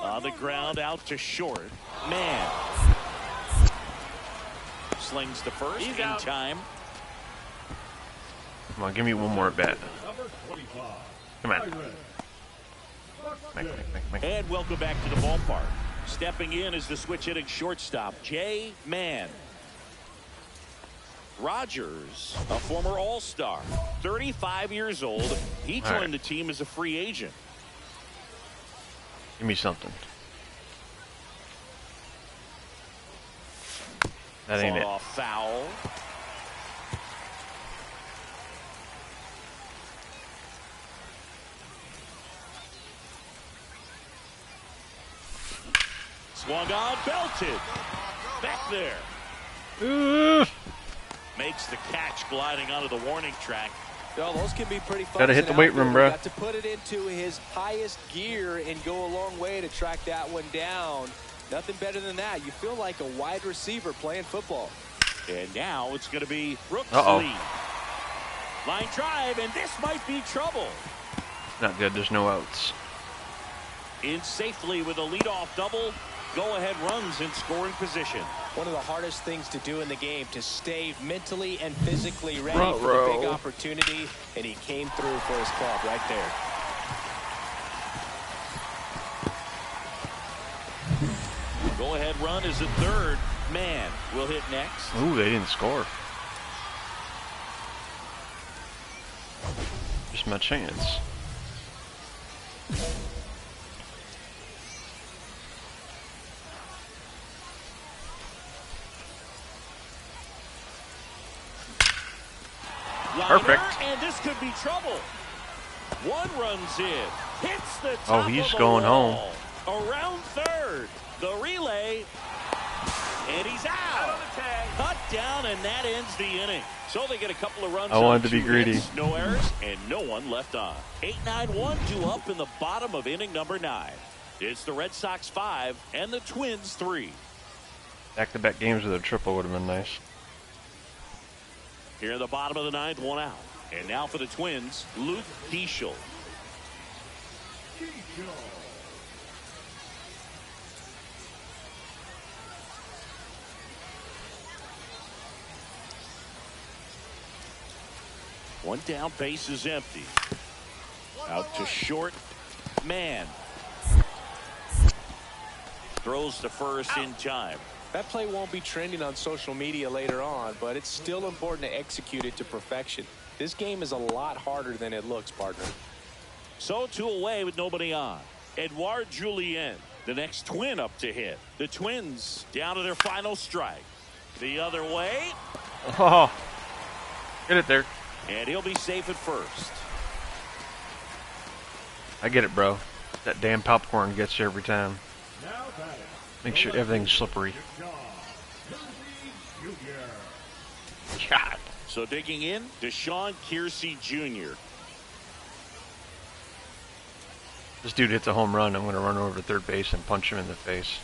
On the ground, out to short. Man. Slings to first in time. Come on, give me one more at bat. Number 25, Come on. Byron Buxton. And welcome back to the ballpark. Stepping in is the switch hitting shortstop, Jay Man. Rogers, a former All-Star, 35 years old. He All right. joined the team as a free agent. Give me something. That ain't Fought it. off foul. Swung on, belted. Back there. Ooh. Makes the catch gliding onto the warning track. Well, those can be pretty fun. Gotta hit the weight room, bro. Got to put it into his highest gear and go a long way to track that one down. Nothing better than that. You feel like a wide receiver playing football. And now it's going to be Brooks Uh-oh. Lee. Line drive, and this might be trouble. Not good. There's no outs. In safely with a leadoff double. Go-ahead runs in scoring position. One of the hardest things to do in the game, to stay mentally and physically ready Front for the row. big opportunity, and he came through for his club right there. Go-ahead run is at third. Man will hit next. Ooh, they didn't score. Just my chance. Perfect. And this could be trouble. One runs in. Hits the top Oh, he's of the going wall. Around third. The relay. And he's out. Cut down, and that ends the inning. So they get a couple of runs. I wanted on to be 2 greedy. hits, no errors, and no one left on. 8-9-1, 2 up in the bottom of inning number 9. It's the Red Sox 5 and the Twins 3. Back-to-back games with a triple would have been nice. Here in the bottom of the 9th, 1 out. And now for the Twins, Luke Keeschel. One down, base is empty. Out to short. Man. Throws to first in time. That play won't be trending on social media later on, but it's still important to execute it to perfection. This game is a lot harder than it looks, partner. So 2 away with nobody on. Edouard Julien, the next Twin up to hit. The Twins down to their final strike. The other way, Oh, get it there. and he'll be safe at first. I get it, bro. That damn popcorn gets you every time. Now batting, Make sure everything's slippery. John Hersey God. So digging in, Deshaun Kiersey Jr. This dude hits a home run, I'm going to run over to third base and punch him in the face.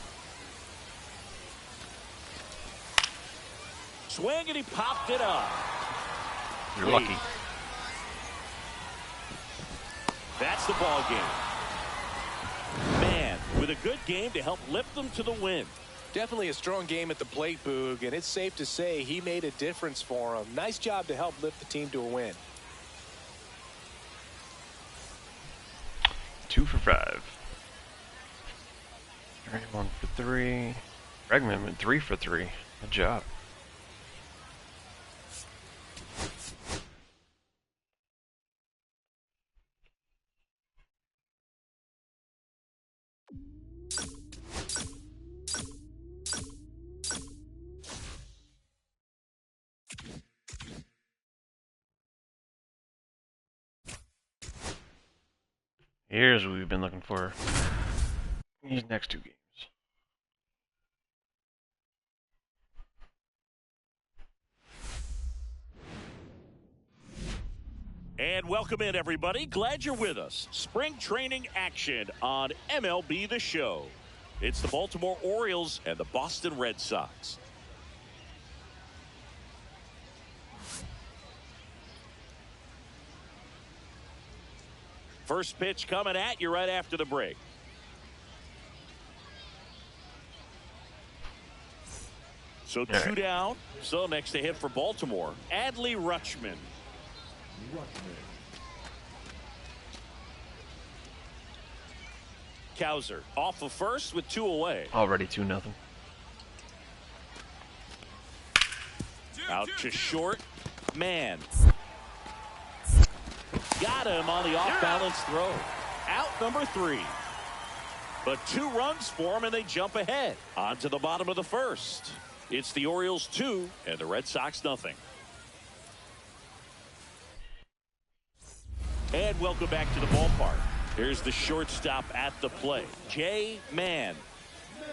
Swing, and he popped it up. You're lucky. That's the ball game. Man, with a good game to help lift them to the win. Definitely a strong game at the plate, Boog, and it's safe to say he made a difference for him. Nice job to help lift the team to a win. 2 for 5. 1 for 3. Bregman went 3 for 3. Good job. Here's what we've been looking for. These next 2 games. And welcome in, everybody. Glad you're with us. Spring training action on MLB The Show. It's the Baltimore Orioles and the Boston Red Sox. First pitch coming at you right after the break. So 2 down. So next to hit for Baltimore, Adley Rutschman. Cowser off of first with 2 away. Already 2-0. Out to short. Man. Got him on the off-balance throw. Out number 3. But 2 runs for him, and they jump ahead. On to the bottom of the first. It's the Orioles 2 and the Red Sox nothing. And welcome back to the ballpark. Here's the shortstop at the plate, Jay Mann.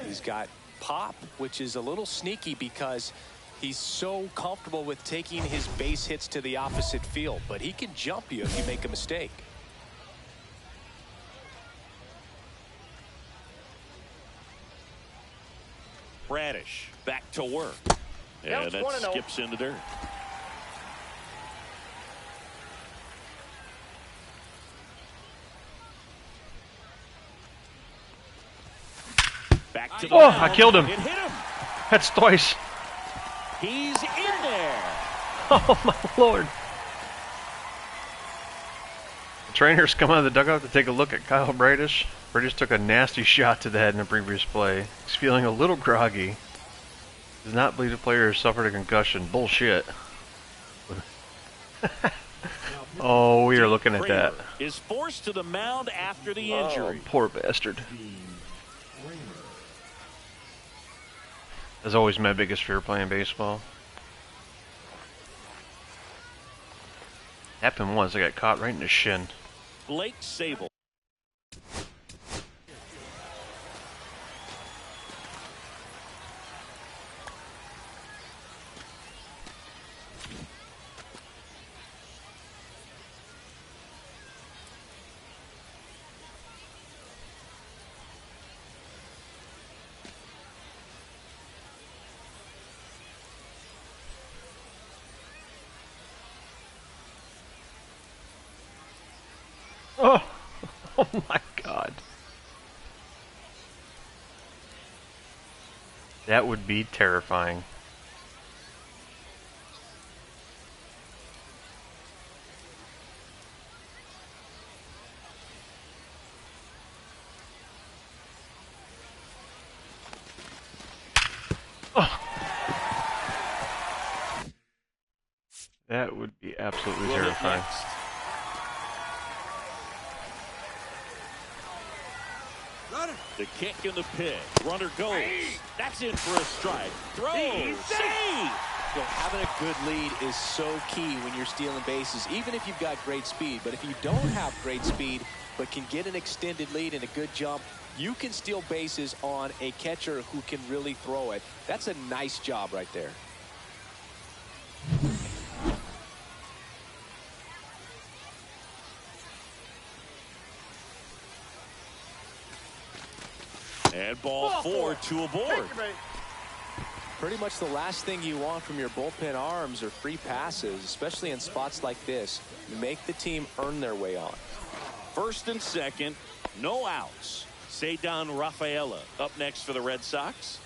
He's got pop, which is a little sneaky because he's so comfortable with taking his base hits to the opposite field, but he can jump you if you make a mistake. Bradish back to work. And that skips in the dirt. Back to the mound. I killed him. It hit him. That's twice. He's in there. Oh, my Lord. The trainers come out of the dugout to take a look at Kyle Bradish. Bradish took a nasty shot to the head in the previous play. He's feeling a little groggy. Does not believe the player has suffered a concussion. Bullshit. Oh, we are looking at that. Is forced to the mound after the injury. Oh, poor bastard. That's always my biggest fear playing baseball. Happened once, I got caught right in the shin. Blake Sabol. Oh, oh my God. That would be terrifying. Oh. That would be absolutely terrifying. The kick in the pit. Runner goes. That's in for a strike. Throw. Save. You know, having a good lead is so key when you're stealing bases, even if you've got great speed. But if you don't have great speed but can get an extended lead and a good jump, you can steal bases on a catcher who can really throw it. That's a nice job right there. And ball 4, 2 aboard. Pretty much the last thing you want from your bullpen arms are free passes, especially in spots like this. Make the team earn their way on. First and second, no outs. Ceddanne Rafaela up next for the Red Sox.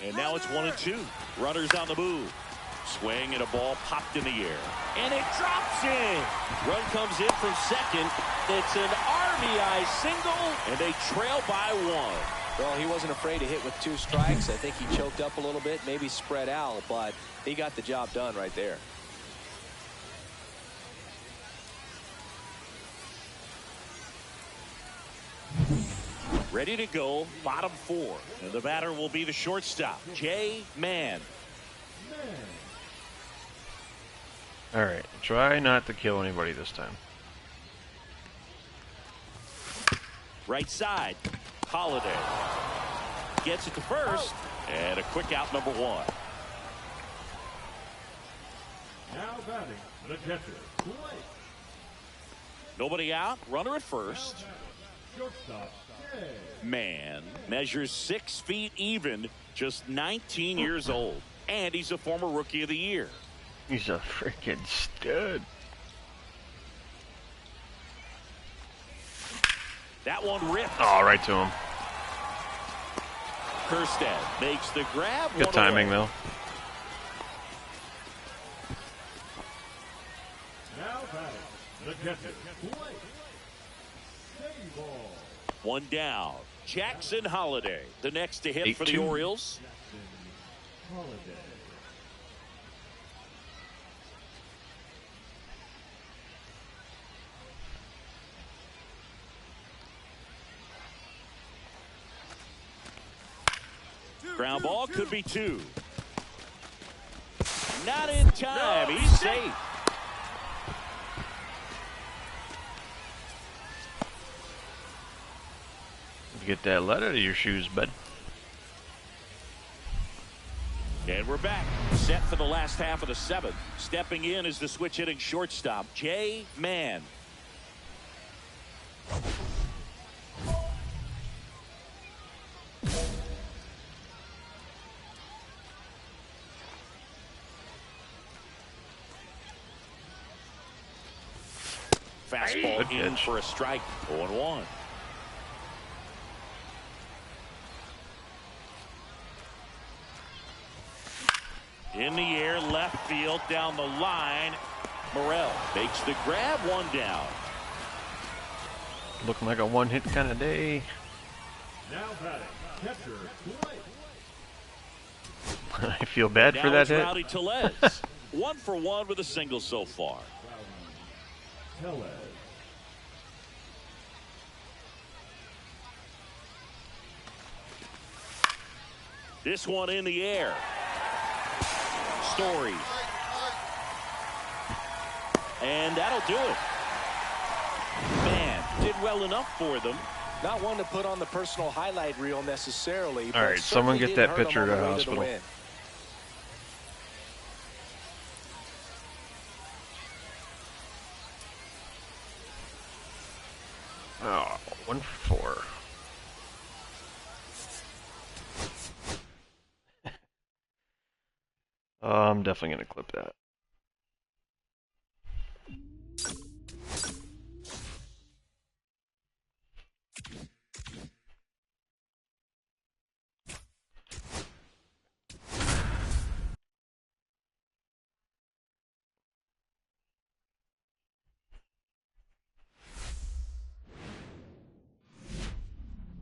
And now it's 1-2. Runners on the move. Swing and a ball popped in the air. And it drops in. Run comes in from second. It's an RBI single, and they trail by 1. Well, he wasn't afraid to hit with 2 strikes. I think he choked up a little bit, maybe spread out, but he got the job done right there. Ready to go, bottom 4. And the batter will be the shortstop, Jay Mann. All right, try not to kill anybody this time. Right side, Holiday. Gets it to first, and a quick out, number 1. Now batting, the catcher, Blake. Nobody out, runner at first. Shortstop, Jay. Man measures 6 feet even, just 19 years old, and he's a former Rookie of the Year. He's a freaking stud. That one ripped. Oh, right to him. Kjerstad makes the grab. Good timing, though. Now batting, the catcher, Blake. Save ball. 1 down. Jackson Holiday, the next to hit for the 8-2. Orioles. Holiday. Ground ball could be 2. Not in time. He's safe. Get that lead out of your shoes, bud. And we're back. Set for the last half of the 7th. Stepping in is the switch hitting shortstop, Jay Mann. Fastball Good in pitch. for a strike. 0-1. In the air, left field, down the line. Morel makes the grab, 1 down. Looking like a one-hit kind of day. Now batting, catcher, Blake. I feel bad Now for that it's hit. Rowdy Tellez. 1 for 1 with a single so far. Tellez. This one in the air. Story. And that'll do it. Man, did well enough for them. Not one to put on the personal highlight reel necessarily. All right, someone get that pitcher to the hospital. Oh, 1 for 4. I'm definitely going to clip that.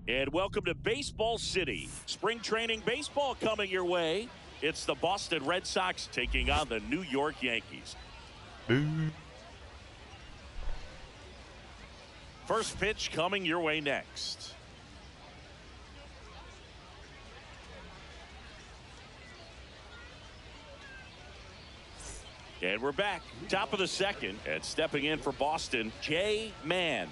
And welcome to Baseball City. Spring training baseball coming your way. It's the Boston Red Sox taking on the New York Yankees. Boo. First pitch coming your way next. And we're back. Top of the 2nd. And stepping in for Boston, Jay Mann.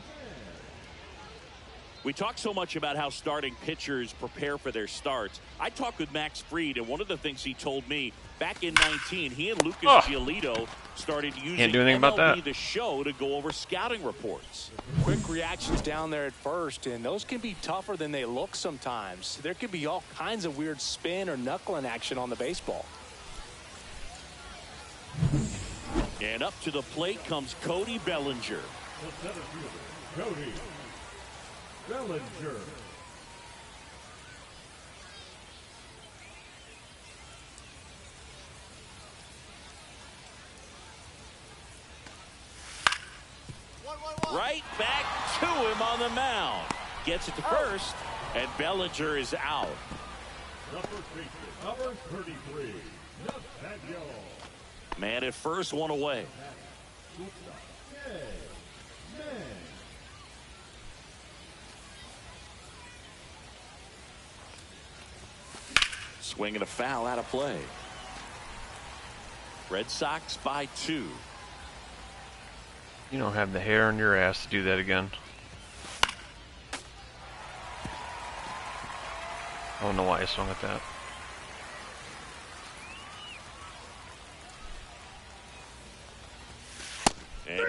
We talk so much about how starting pitchers prepare for their starts. I talked with Max Fried, and one of the things he told me back in 19, he and Lucas Giolito started using MLB The Show to go over scouting reports. Quick reactions down there at first, and those can be tougher than they look sometimes. There could be all kinds of weird spin or knuckling action on the baseball. And up to the plate comes Cody Bellinger. The center fielder, Cody Bellinger. Right back to him on the mound. Gets it to first, and Bellinger is out. The first baseman, number 33, Nathaniel. Man at first, one away. Swing and a foul out of play. Red Sox by 2. You don't have the hair on your ass to do that again. I don't know why I swung at that.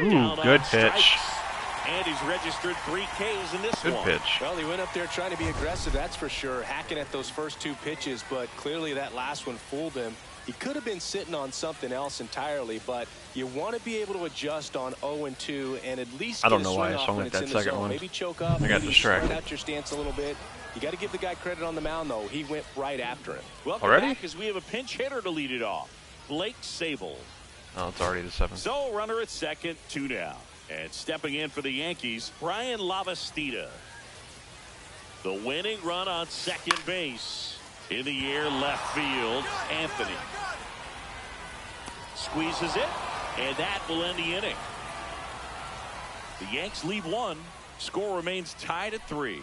Ooh, good pitch. And he's registered 3 Ks in this one. Good pitch. Well, he went up there trying to be aggressive, that's for sure, hacking at those first 2 pitches, but clearly that last one fooled him. He could have been sitting on something else entirely, but you want to be able to adjust on 0-2 and at least I don't know why I swung at that second one. Maybe choke up, I got maybe distracted. spread out your stance a little bit. You got to give the guy credit on the mound, though. He went right after him. Welcome Already? back as we have a pinch hitter to lead it off. Blake Sable. Oh, it's already the 7th. So runner at second, 2 down. And stepping in for the Yankees, Brian Lavastida. The winning run on second base. In the air, left field, Anthony. Squeezes it, and that will end the inning. The Yanks leave 1. Score remains tied at 3.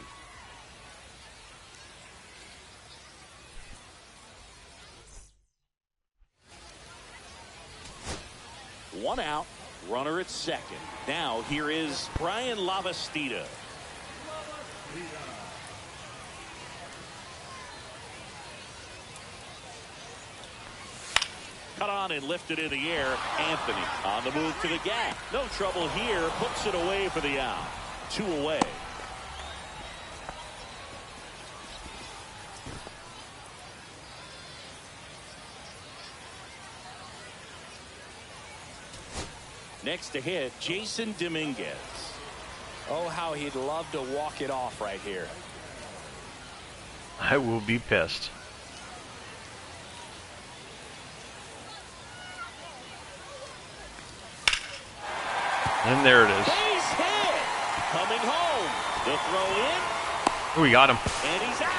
One out, runner at second. Now here is Brian Lavastida. Cut on and lifted in the air. Anthony on the move to the gap. No trouble here. Puts it away for the out. 2 away. Next to hit, Jason Dominguez. Oh, how he'd love to walk it off right here. I will be pissed. And there it is. Base hit. Coming home. The throw in. Ooh, we got him. And he's out.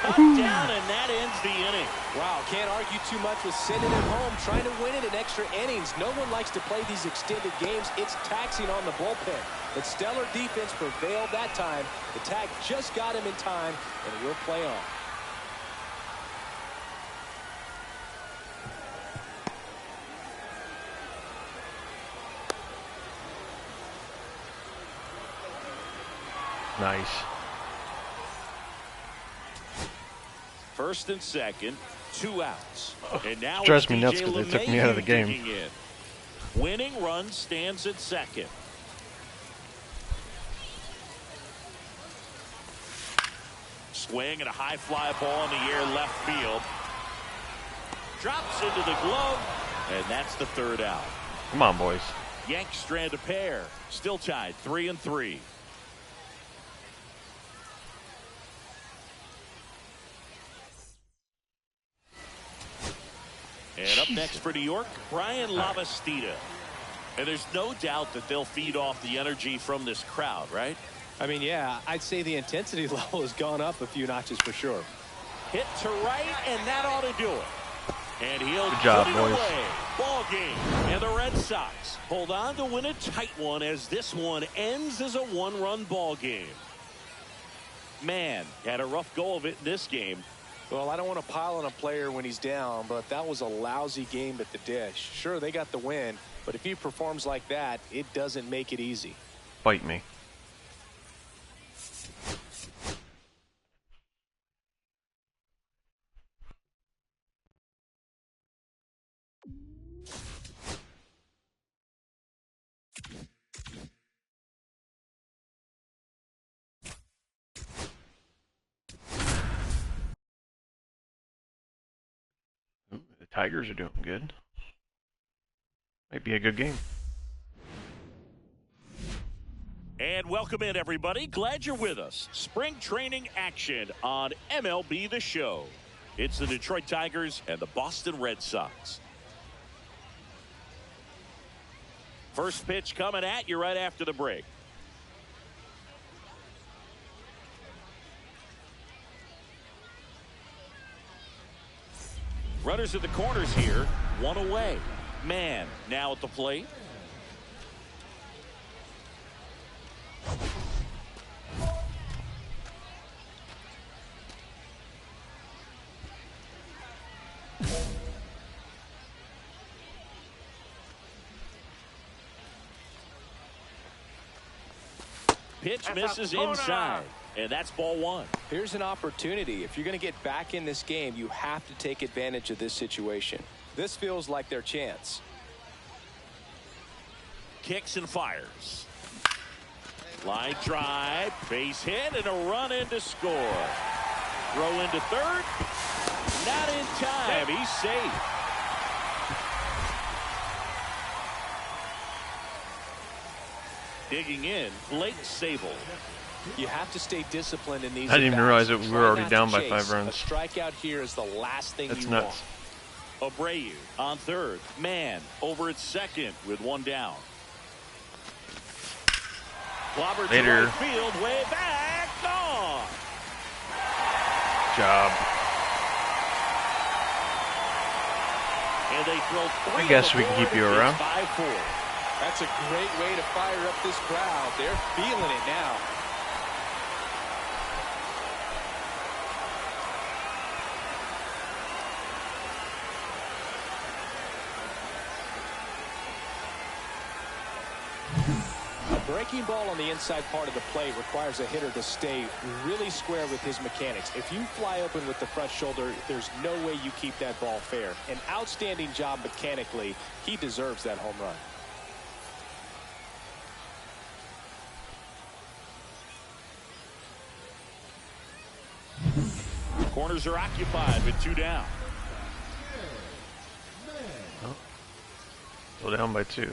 Cut down, and that ends the inning. Wow, can't argue too much with sending him home, trying to win it in extra innings. No one likes to play these extended games. It's taxing on the bullpen. But stellar defense prevailed that time. The tag just got him in time, and we'll play on. Nice. First and second, 2 outs. And now Drives me it's nuts DJ because they took me out of the game. digging in. Winning run stands at second. Swing and a high fly ball in the air left field. Drops into the glove, and that's the 3rd out. Come on, boys. Yanks strand a pair. Still tied 3-3. And up next for New York, Brian Lavastida. And there's no doubt that they'll feed off the energy from this crowd, right? I mean, yeah, I'd say the intensity level has gone up a few notches for sure. Hit to right, and that ought to do it. And he'll Good job, put it boys. away. Ball game. And the Red Sox hold on to win a tight one as this one ends as a 1-run ball game. Man, had a rough go of it in this game. Well, I don't want to pile on a player when he's down, but that was a lousy game at the dish. Sure, they got the win, but if he performs like that, it doesn't make it easy. Bite me. Ooh, the Tigers are doing good. Might be a good game. And welcome in, everybody. Glad you're with us. Spring training action on MLB The Show. It's the Detroit Tigers and the Boston Red Sox. First pitch coming at you right after the break. Runners at the corners here, one away. Man now at the plate. Pitch misses inside, and that's ball one. Here's an opportunity. If you're going to get back in this game, you have to take advantage of this situation. This feels like their chance. Kicks and fires. Line drive, base hit, and a run in to score. Throw into third. Not in time. He's safe. Digging in, Blake Sabol. You have to stay disciplined in these. I didn't even realize that we were already down by 5 A runs. strikeout here is the last thing That's you nuts. want. Abreu on third. Man over at second with one down. Clobbered to Later. right field, way back, gone. Job. And they throw 3. I guess we can keep you around. 5-4. That's a great way to fire up this crowd. They're feeling it now. A breaking ball on the inside part of the plate requires a hitter to stay really square with his mechanics. If you fly open with the front shoulder, there's no way you keep that ball fair. An outstanding job mechanically. He deserves that home run. Corners are occupied with 2 down. Still down by 2.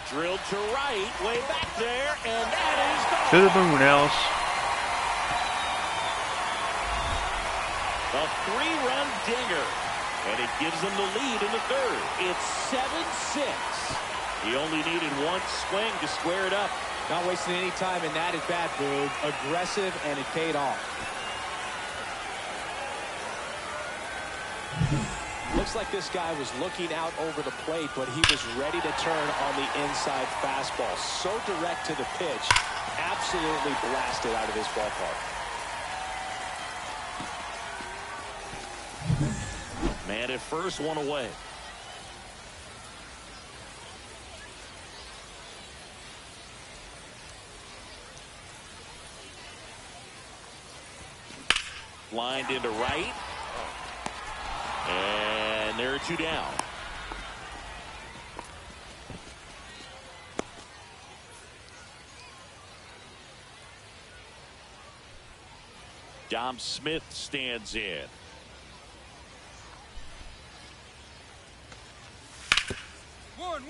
Drilled to right, way back there, and that is gone. To the moon, Alice. A 3-run dinger, and it gives them the lead in the third. It's 7-6. He only needed one swing to square it up. Not wasting any time in that at bat, Boog. Aggressive, and it paid off. Looks like this guy was looking out over the plate, but he was ready to turn on the inside fastball. So direct to the pitch, absolutely blasted out of this ballpark. Man at first, one away. Lined into right. And there are 2 down. Dom Smith stands in. One.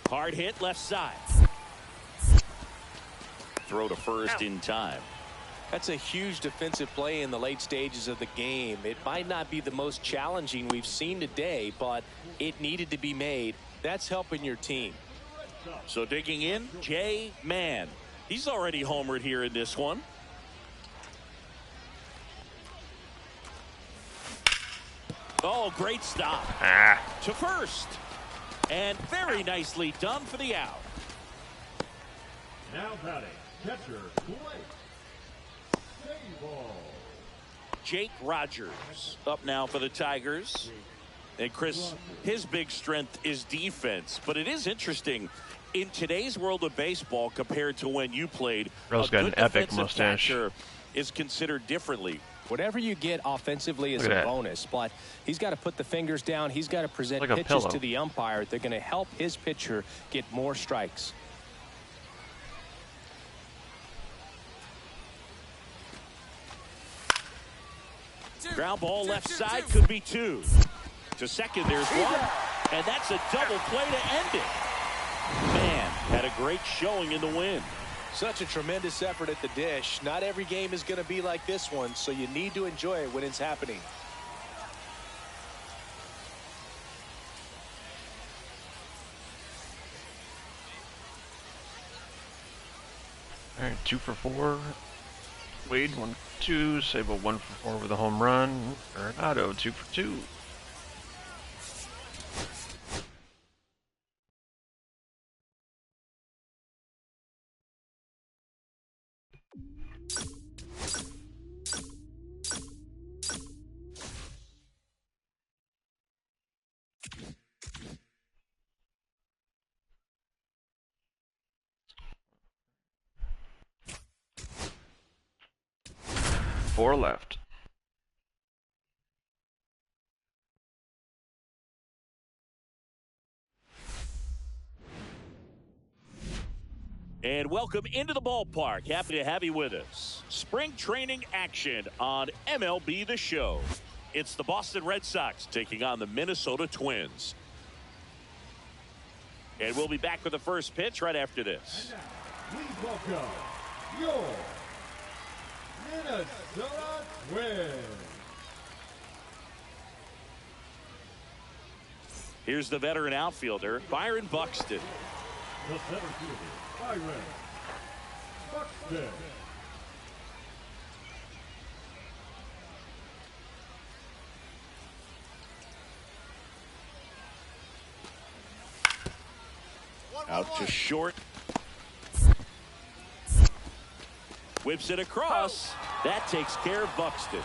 Hard hit left side. Throw to first in time. That's a huge defensive play in the late stages of the game. It might not be the most challenging we've seen today, but it needed to be made. That's helping your team. So digging in, Jay Mann. He's already homered here in this one. Oh, great stop. To first. And very nicely done for the out. Now batting, catcher, Blake Sabol. Jake Rogers up now for the Tigers. And Chris, his big strength is defense, but it is interesting in today's world of baseball compared to when you played. Bro's got an epic mustache. Is considered differently. Whatever you get offensively is a bonus, but he's got to put the fingers down. He's got to present like pitches to the umpire. They're going to help his pitcher get more strikes. Ground ball left side, could be two. To second, there's one. And that's a double play to end it. Man, had a great showing in the win. Such a tremendous effort at the dish. Not every game is going to be like this one, so you need to enjoy it when it's happening. All right, 2 for 4. Wade 1 for 2. Sabo 1 for 4 with a home run. Arenado 2 for 2. Four left. And welcome into the ballpark. Happy to have you with us. Spring training action on MLB The Show. It's the Boston Red Sox taking on the Minnesota Twins. And we'll be back with the first pitch right after this. And now, please welcome your Minnesota Twins. Here's the veteran outfielder, Byron Buxton. The center fielder, Byron Buxton. Out to short. Whips it across. That takes care of Buxton.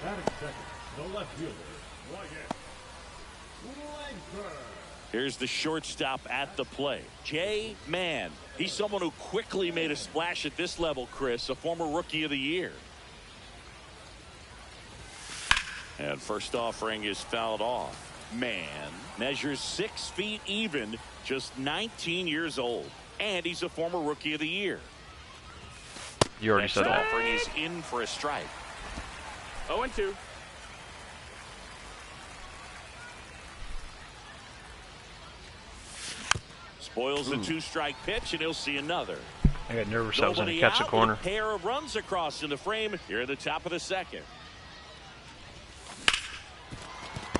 Batting second, the left fielder, Wyatt Langford. Here's the shortstop at the plate, Jay Mann. He's someone who quickly made a splash at this level, Chris, a former Rookie of the Year. And first offering is fouled off. Mann measures 6 feet even, just 19 years old, and he's a former Rookie of the Year. You already said that. Offering is in for a strike. 0-2. Spoils the 2-strike pitch, and he'll see another. I got nervous. I was going to Nobody catch a out, corner. with a pair of runs across in the frame here at the top of the second.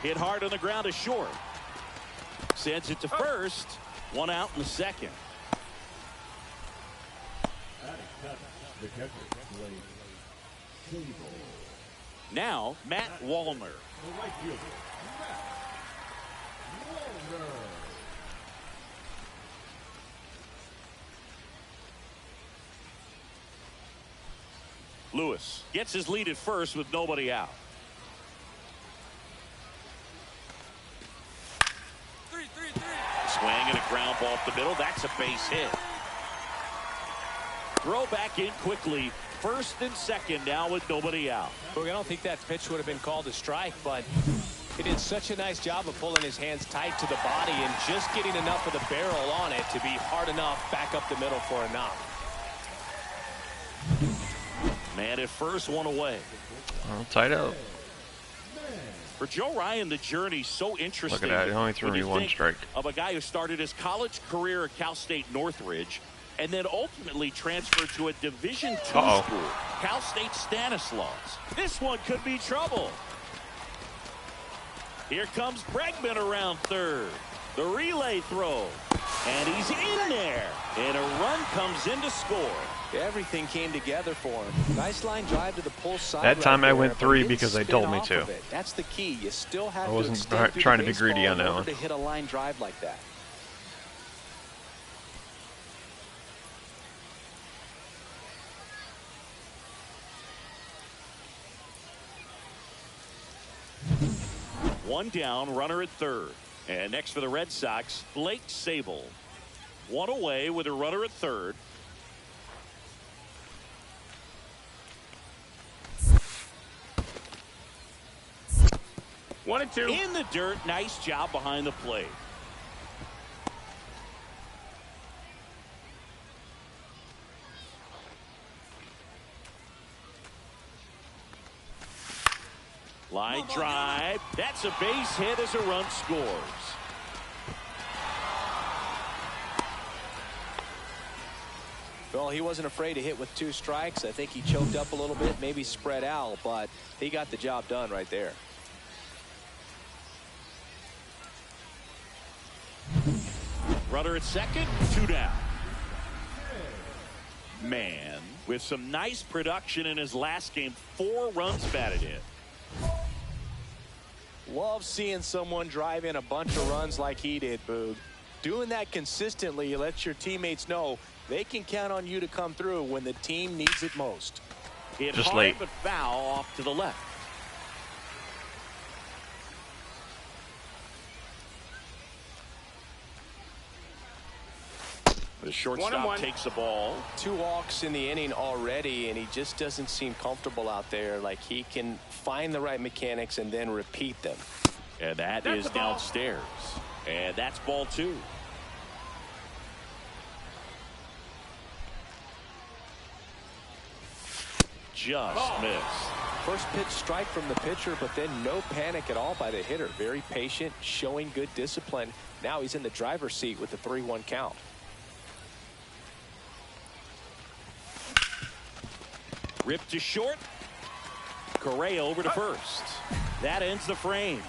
Hit hard on the ground to short. Sends it to first. 1 out in the second. The catcher, Blake Sable. Now, Matt Wallner. The right fielder, Matt Wallner. Lewis gets his lead at first with nobody out. Swing and a ground ball up the middle. That's a base hit. Throw back in quickly. First and second now with nobody out. Look, I don't think that pitch would have been called a strike, but he did such a nice job of pulling his hands tight to the body and just getting enough of the barrel on it to be hard enough back up the middle for a knock. Man at first, 1 away. Well, tied up. For Joe Ryan, the journey's so interesting. Look at that. He only threw when me you 1 think strike. Of a guy who started his college career at Cal State Northridge and then ultimately transferred to a Division II school, Cal State Stanislaus. This one could be trouble. Here comes Bregman around third. The relay throw. And he's in there. And a run comes in to score. Everything came together for him. Nice line drive to the pull side. That time I went but 3 didn't because they spin told me off to. of it. That's the key. You still have I wasn't to extend through trying the to be greedy baseball on that in order one. to hit a line drive like that. One down, runner at third. And next for the Red Sox, Blake Sabol. One away with a runner at third. One and two. In the dirt. Nice job behind the plate. Line drive. That's a base hit as a run scores. Well, he wasn't afraid to hit with 2 strikes. I think he choked up a little bit, maybe spread out, but he got the job done right there. Runner at second, 2 down. Man, with some nice production in his last game, 4 runs batted in. Love seeing someone drive in a bunch of runs like he did, Boog. Doing that consistently lets your teammates know they can count on you to come through when the team needs it most. Hit Just hard, late. but foul off to the left. The shortstop takes the ball. 2 walks in the inning already, and he just doesn't seem comfortable out there. Like he can find the right mechanics and then repeat them. And that is downstairs. And that's ball 2. Just missed. First pitch strike from the pitcher, but then no panic at all by the hitter. Very patient, showing good discipline. Now he's in the driver's seat with the 3-1 count. Ripped to short. Correa over to first. That ends the frame.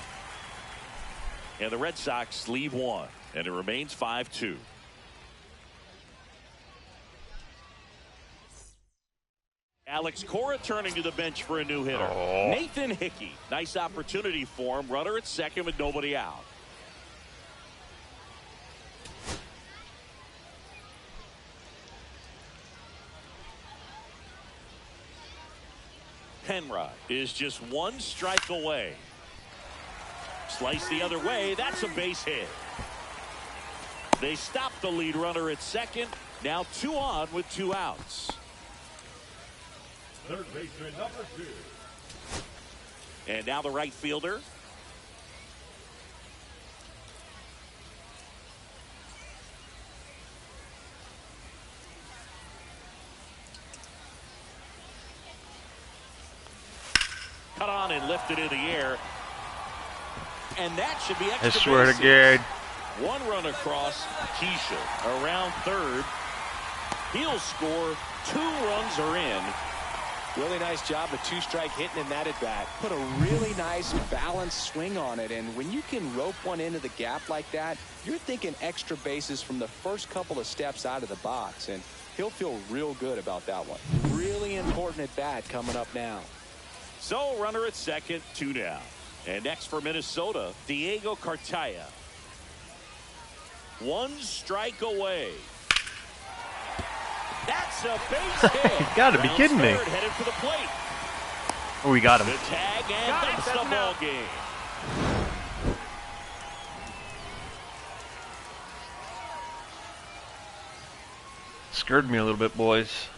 And the Red Sox leave 1. And it remains 5-2. Alex Cora turning to the bench for a new hitter. Nathan Hickey. Nice opportunity for him. Runner at second with nobody out. Penrod is just 1 strike away. Slice the other way. That's a base hit. They stop the lead runner at second. Now 2 on with 2 outs. Third baseman number 2. And now the right fielder. Cut on and lifted in the air. And that should be extra I swear to bases. God. 1 run across. Keisha around third. He'll score. 2 runs are in. Really nice job of 2-strike hitting in that at bat. Put a really nice balanced swing on it, and when you can rope one into the gap like that, you're thinking extra bases from the first couple of steps out of the box, and he'll feel real good about that one. Really important at bat coming up now. So runner at second, 2 down. And next for Minnesota, Diego Cartaya. 1 strike away. That's a base hit. You gotta be kidding me. Third, headed for the plate. Oh, we got him. The tag, and that's the ball game. Scared me a little bit, boys.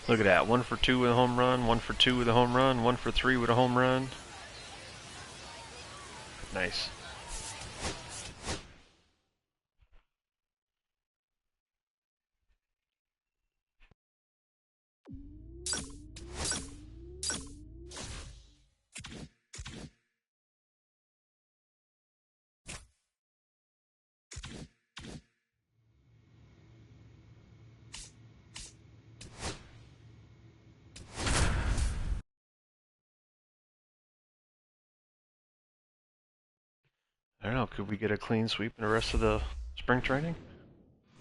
Look at that. 1 for 2 with a home run, 1 for 2 with a home run, 1 for 3 with a home run. Nice. I don't know, could we get a clean sweep in the rest of the spring training?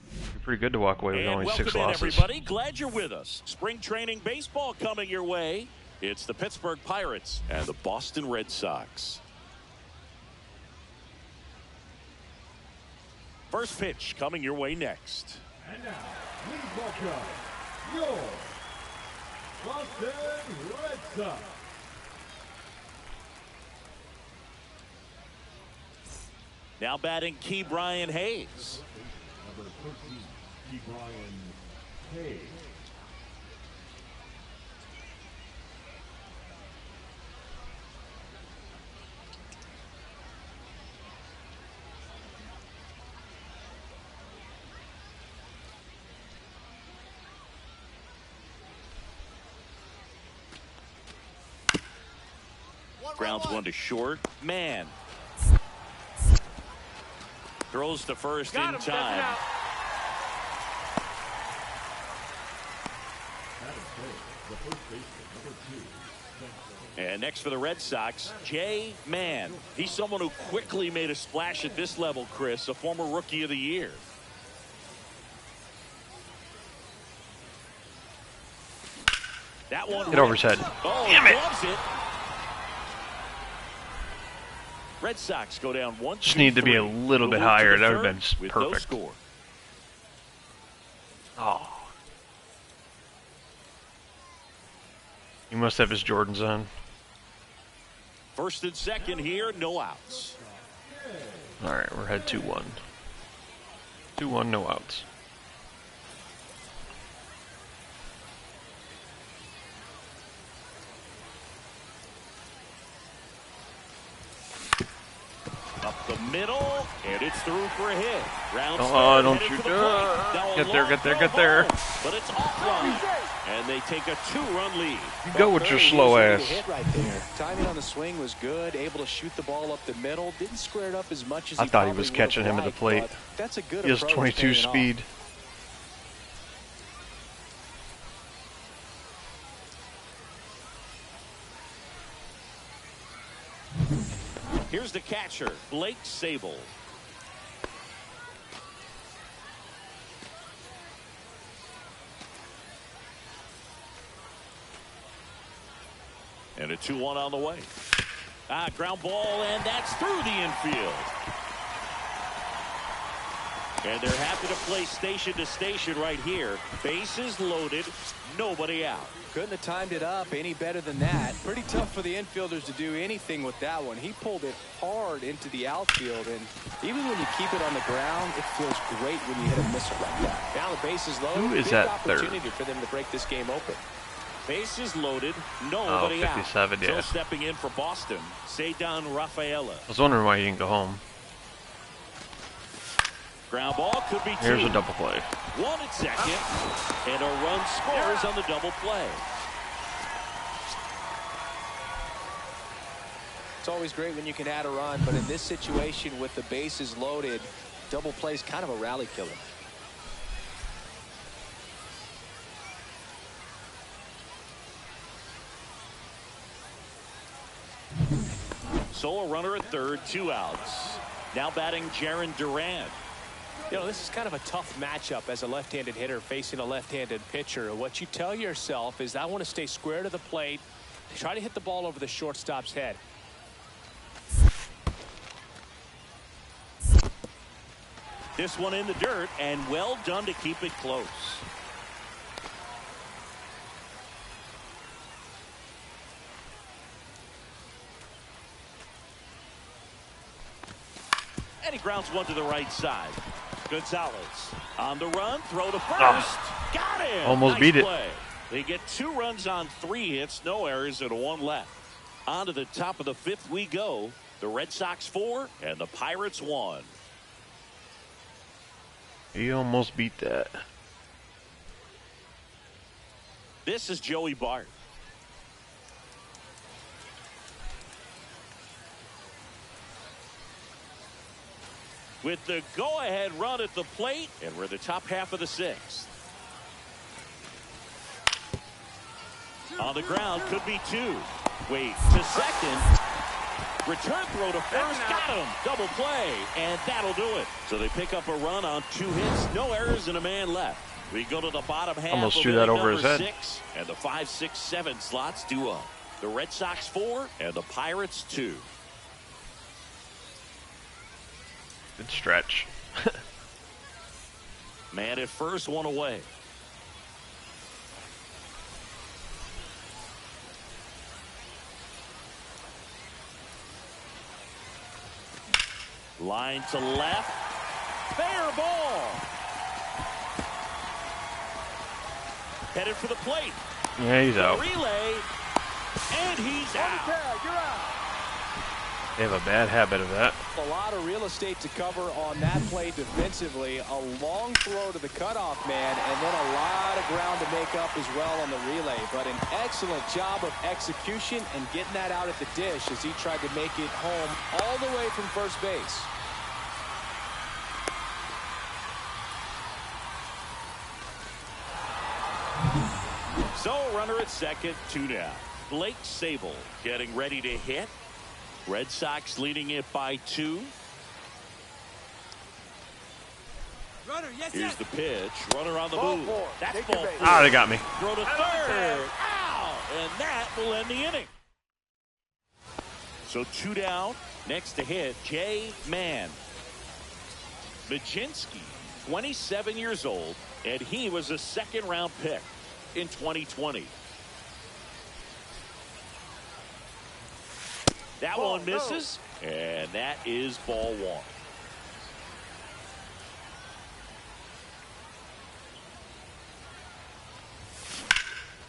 It'd be pretty good to walk away with And only welcome 6 in, losses. everybody. Glad you're with us. Spring training baseball coming your way. It's the Pittsburgh Pirates and the Boston Red Sox. First pitch coming your way next. And now, please welcome your Boston Red Sox. Now batting Key Brian Hayes. Number 13, Key Brian Hayes. Grounds one to short. Man. Throws to first in time. Adam Cole, the first baseman, number 2. And next for the Red Sox, Jay Mann. He's someone who quickly made a splash at this level, Chris, a former Rookie of the Year. That one Hit over his head. Oh, Damn it. Loves it. Red Sox go down 1-2. Just need to be a little bit higher. That would have been with no perfect. score. Oh. He must have his Jordans on. First and second here, no outs. All right, we're ahead 2-1. 2-1, no outs. Up the middle, and it's through for a hit. Round Oh, third, don't headed you for the do plate. Now a Get there, long get there, throw get there. home, but it's offline, and they take a 2-run lead. You go with your He slow was able to ass. hit right there. Timing on the swing was good. Able to shoot the ball up the middle. Didn't square it up as much as I he thought he probably was would catching have him at the liked, plate. but That's a good He has approach 22 paying off. speed. Here's the catcher, Blake Sable. And a 2-1 on the way. Ground ball, and that's through the infield. And they're happy to play station to station right here. Bases loaded, nobody out. Couldn't have timed it up any better than that. Pretty tough for the infielders to do anything with that one. He pulled it hard into the outfield, and even when you keep it on the ground, it feels great when you hit a missile like that. Now the bases loaded. Who is Big that third? opportunity for them to break this game open. Bases loaded, nobody out. 57, yeah. So stepping in for Boston, Cedar Rafaela. I was wondering why he didn't go home. Ground ball could be 2. Here's a double play. 1 at second, and a run scores on the double play. It's always great when you can add a run, but in this situation with the bases loaded, double play is kind of a rally killer. So a runner at third, 2 outs. Now batting Jarren Duran. You know, this is kind of a tough matchup as a left-handed hitter facing a left-handed pitcher. What you tell yourself is, I want to stay square to the plate, try to hit the ball over the shortstop's head. This one in the dirt, and well done to keep it close. And he grounds one to the right side. Gonzalez on the run, throw to first. Got him. Almost Nice beat it. play. They get 2 runs on 3 hits, no errors, and 1 left. On to the top of the 5th we go. The Red Sox 4 and the Pirates 1. He almost beat that. This is Joey Bart. With the go-ahead run at the plate, and we're in the top half of the 6th. On the ground, could be 2. Wait to second. Return throw to first, got him. Double play, and that'll do it. So they pick up a run on 2 hits, no errors, and a man left. We go to the bottom half. Almost of threw that inning over his number head. 6, and the 5, 6, 7 slots do up. The Red Sox 4 and the Pirates 2. Good stretch. Man at first, 1 away. Line to left. Fair ball. Headed for the plate. Yeah, he's out. Relay. And he's out. You're out. They have a bad habit of that. A lot of real estate to cover on that play defensively. A long throw to the cutoff man, and then a lot of ground to make up as well on the relay. But an excellent job of execution and getting that out at the dish as he tried to make it home all the way from first base. So runner at second, 2 down. Blake Sabol getting ready to hit. Red Sox leading it by 2. Here's the pitch. Runner on the move. That's ball 4. Ah, they got me. Throw to third. Ow! And that will end the inning. So 2 down. Next to hit, Jay Mann. Majinski, 27 years old, and he was a second-round pick in 2020. That one misses, and that is ball 1.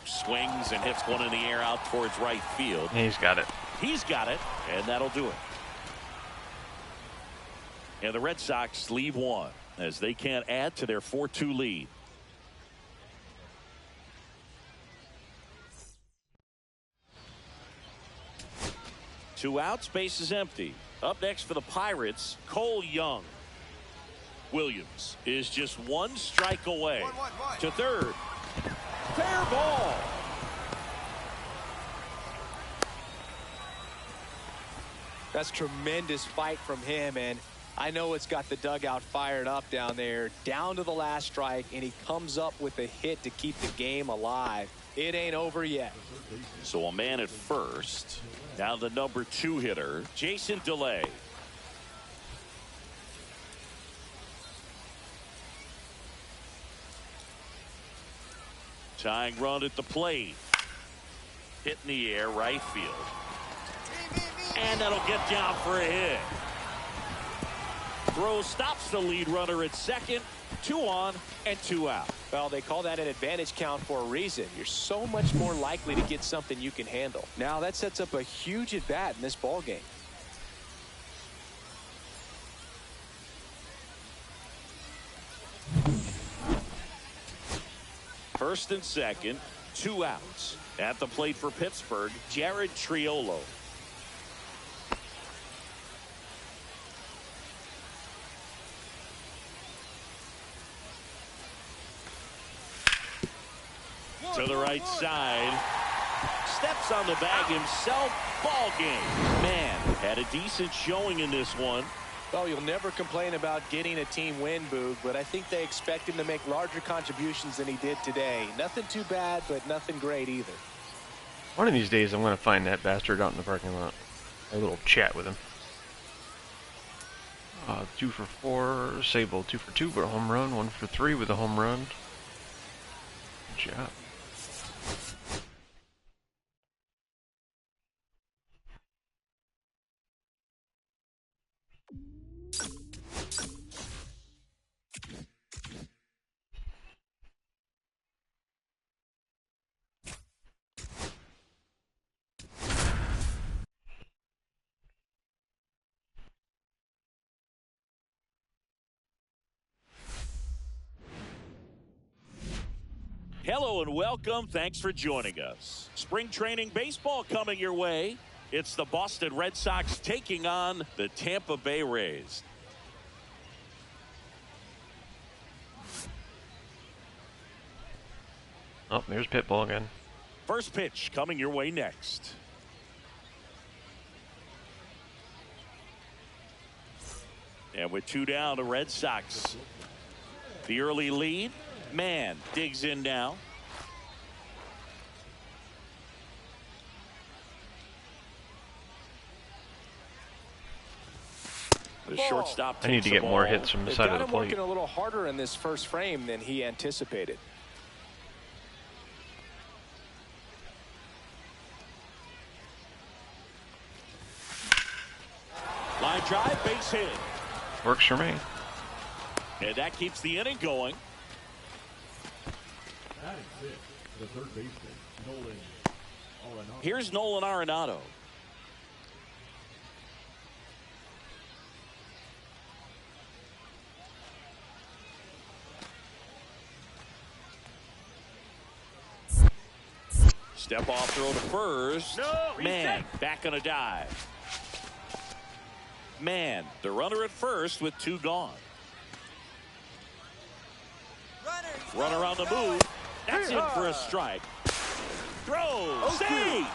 Swings and hits one in the air out towards right field. He's got it. He's got it, and that'll do it. And the Red Sox leave 1 as they can't add to their 4-2 lead. Two outs, base is empty. Up next for the Pirates, Cole Young. Williams is just 1 strike away. To third. Fair ball. That's tremendous fight from him, and I know it's got the dugout fired up down there. Down to the last strike, and he comes up with a hit to keep the game alive. It ain't over yet. So a man at first. Now the number 2 hitter, Jason DeLay. Tying run at the plate. Hit in the air, right field. And that'll get down for a hit. Throw stops the lead runner at second. 2 on and 2 out. Well, they call that an advantage count for a reason. You're so much more likely to get something you can handle. Now that sets up a huge at bat in this ball game. First and second, 2 outs. At the plate for Pittsburgh, Jared Triolo. To the right side. Steps on the bag himself. Ball game. Man, had a decent showing in this one. Well, you'll never complain about getting a team win, Boog, but I think they expect him to make larger contributions than he did today. Nothing too bad, but nothing great either. One of these days, I'm going to find that bastard out in the parking lot. A little chat with him. 2 for 4. Sable, 2 for 2, but a home run. 1 for 3 with a home run. Good job. Hello and welcome. Thanks for joining us. Spring training baseball coming your way. It's the Boston Red Sox taking on the Tampa Bay Rays. Oh, there's Pitbull again. First pitch coming your way next. And with 2 down, the Red Sox. The early lead. Mann digs in now. The shortstop. I need to get more hits from the side of the plate. Working a little harder in this first frame than he anticipated. Line drive, base hit. Works for me. And that keeps the inning going. Batting sixth, the third baseman, Nolan Arenado. Here's Nolan Arenado. Step off throw to first. Man, back on a dive. Man, the runner at first with 2 gone. Runner on the move. That's in for a strike. Throw. Save.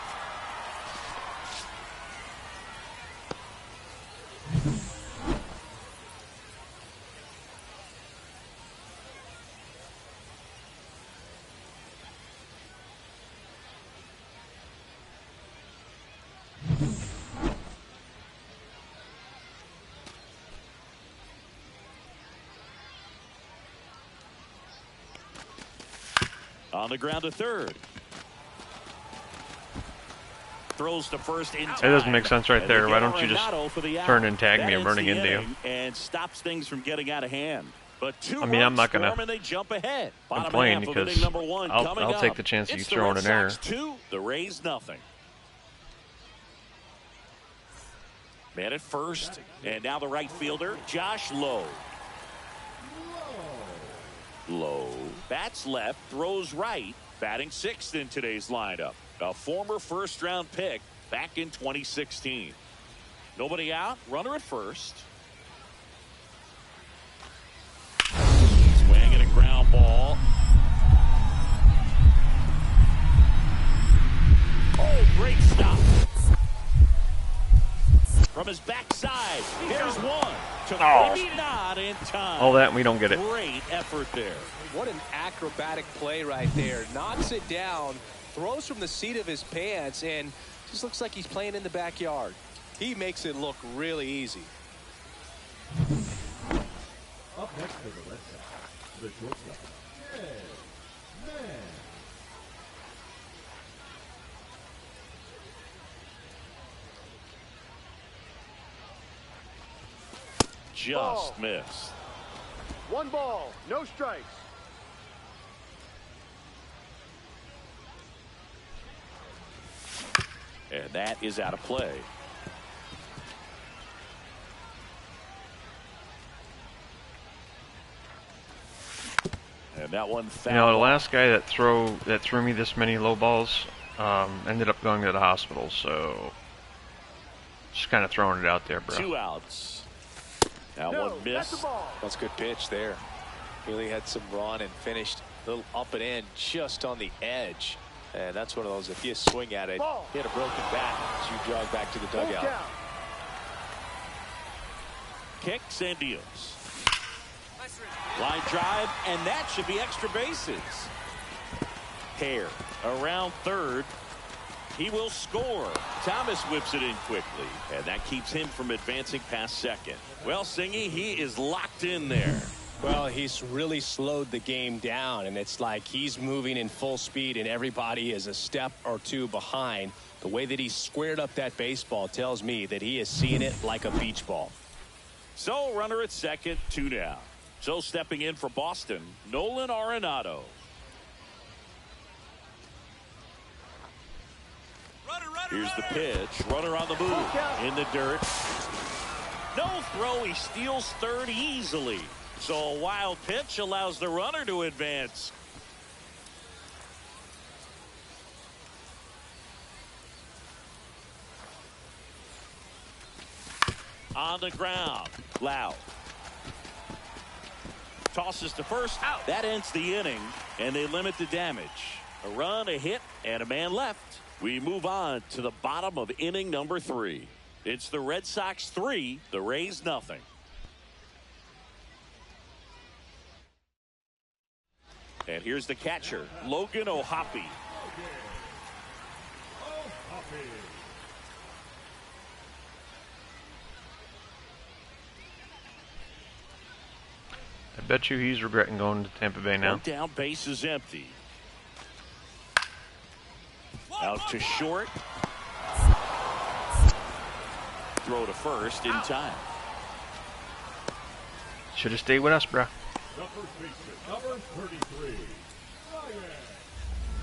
On the ground to third. Throws to first in time. It doesn't make sense right there. Why don't you just turn and tag me? I'm running into you. And stops things from getting out of hand. But 2 I mean, I'm not gonna and they jump ahead. complain because I'll take the chance of you throwing an error. 2, the Rays nothing. Man at first, and now the right fielder, Josh Lowe. Lowe bats left, throws right, batting 6th in today's lineup. A former first-round pick back in 2016. Nobody out, runner at first. Swing and a ground ball. Oh, great stop. From his backside, there's one. Not in time. All that and we don't get it. Great effort there. What an acrobatic play right there. Knocks it down, throws from the seat of his pants, and just looks like he's playing in the backyard. He makes it look really easy. Up next for the Red Sox, the shortstop, Man. Just missed. 1 ball, no strikes. And that is out of play. And that one foul. You know, the last guy that threw me this many low balls ended up going to the hospital, so just kind of throwing it out there, bro. 2 outs. That one missed. That's a good pitch there. Really had some run and finished a little up and in just on the edge. And that's one of those, if you swing at it, hit a broken bat as you jog back to the dugout. Kicks and deals. Line drive, and that should be extra bases. Hare around third. He will score. Thomas whips it in quickly, and that keeps him from advancing past second. Well, Singy, he is locked in there. Well, he's really slowed the game down, and it's like he's moving in full speed, and everybody is a step or 2 behind. The way that he squared up that baseball tells me that he is seeing it like a beach ball. So, runner at second, 2 down. So, stepping in for Boston, Nolan Arenado. Here's the pitch. Runner on the move. In the dirt. No throw. He steals third easily. So a wild pitch allows the runner to advance. On the ground. Loud. Tosses to first. Out. That ends the inning, and they limit the damage. A run, a hit, and a man left. We move on to the bottom of inning number 3. It's the Red Sox 3, the Rays nothing. And here's the catcher, Logan O'Hoppe. I bet you he's regretting going to Tampa Bay now. One down, base is empty. Out to short. Throw to first in time. Should have stayed with us, bro. The first baseman, number 33.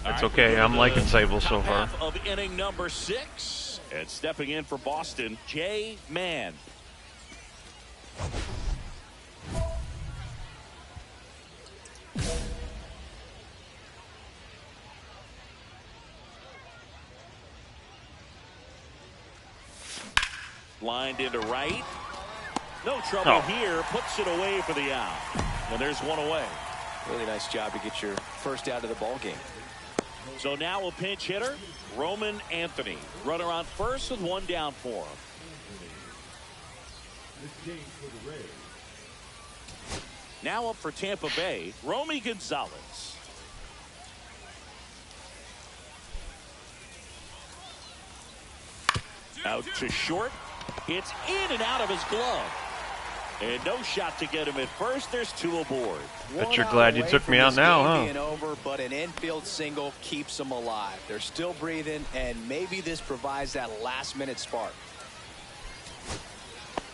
That's okay. I'm liking Sable so far. Half of inning number 6. And stepping in for Boston, J. Mann. Lined into right. No trouble here. Puts it away for the out. And there's one away. Really nice job to get your first out of the ball game. So now a pinch hitter, Roman Anthony. Runner on first with one down for him. Now up for Tampa Bay, Romy Gonzalez. Out to short. It's in and out of his glove. And no shot to get him at first. There's 2 aboard. Bet you're glad you took me out now, huh? Being over, but an infield single keeps them alive. They're still breathing, and maybe this provides that last-minute spark.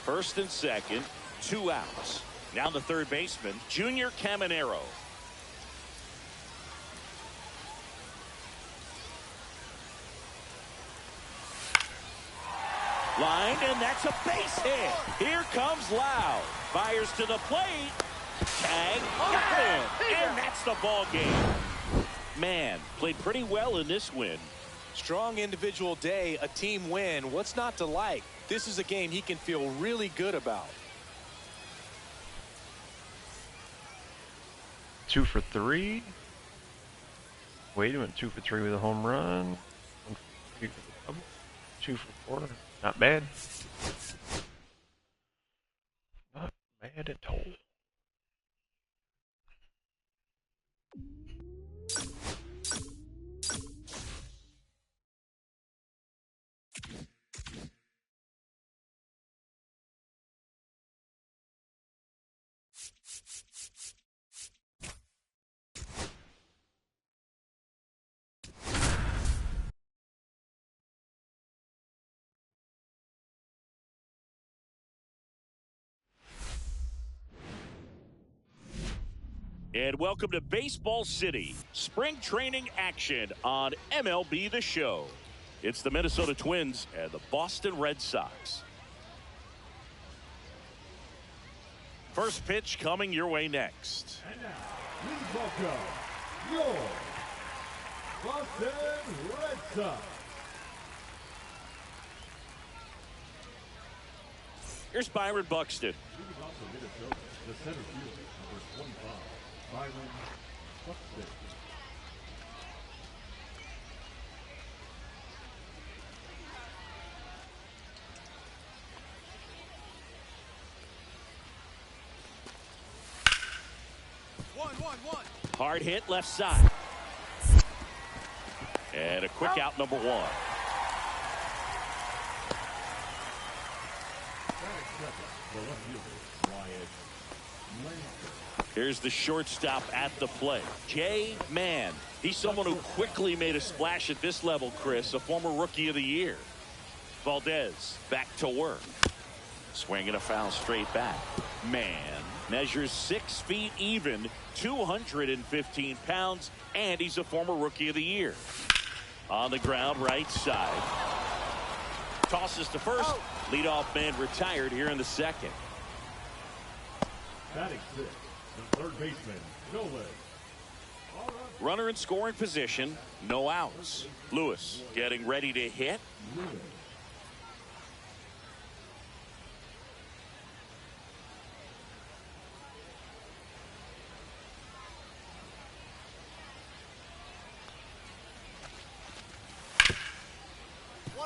First and second, 2 outs. Now the third baseman, Junior Caminero. Line, and that's a base hit. Here comes Lau. Fires to the plate. Tag, got him. And that's the ball game. Man, played pretty well in this win. Strong individual day, a team win. What's not to like? This is a game he can feel really good about. 2 for 3. Wait a minute, 2 for 3 with a home run. 1 for 3 with a double. 2 for 4. Not bad. Not bad at all. And welcome to Baseball City. Spring training action on MLB The Show. It's the Minnesota Twins and the Boston Red Sox. First pitch coming your way next. And now, please welcome your Boston Red Sox. Here's Byron Buxton. He was also Minnesota, the center fielder, number 25, Byron Buxton. Hard hit left side. And a quick out, number 1. Here's the shortstop at the plate, J. Mann. He's someone who quickly made a splash at this level, Chris, a former Rookie of the Year. Valdez back to work. Swinging a foul straight back. Mann measures 6 feet even, 215 pounds, and he's a former Rookie of the Year. On the ground, right side. Tosses to first. Leadoff man retired here in the second. Batting 6, the third baseman, Nolan. Runner in scoring position, no outs. Lewis getting ready to hit.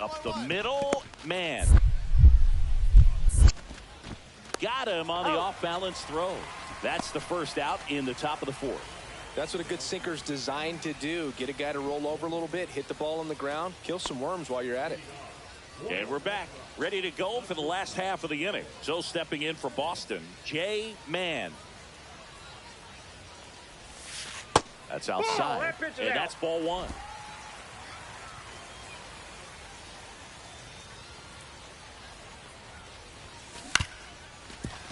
Up the middle, Mann. Got him on the off-balance throw. That's the first out in the top of the 4th. That's what a good sinker's designed to do. Get a guy to roll over a little bit, hit the ball on the ground, kill some worms while you're at it. And we're back, ready to go for the last half of the inning. So stepping in for Boston, J. Mann. That's outside, and that's ball 1.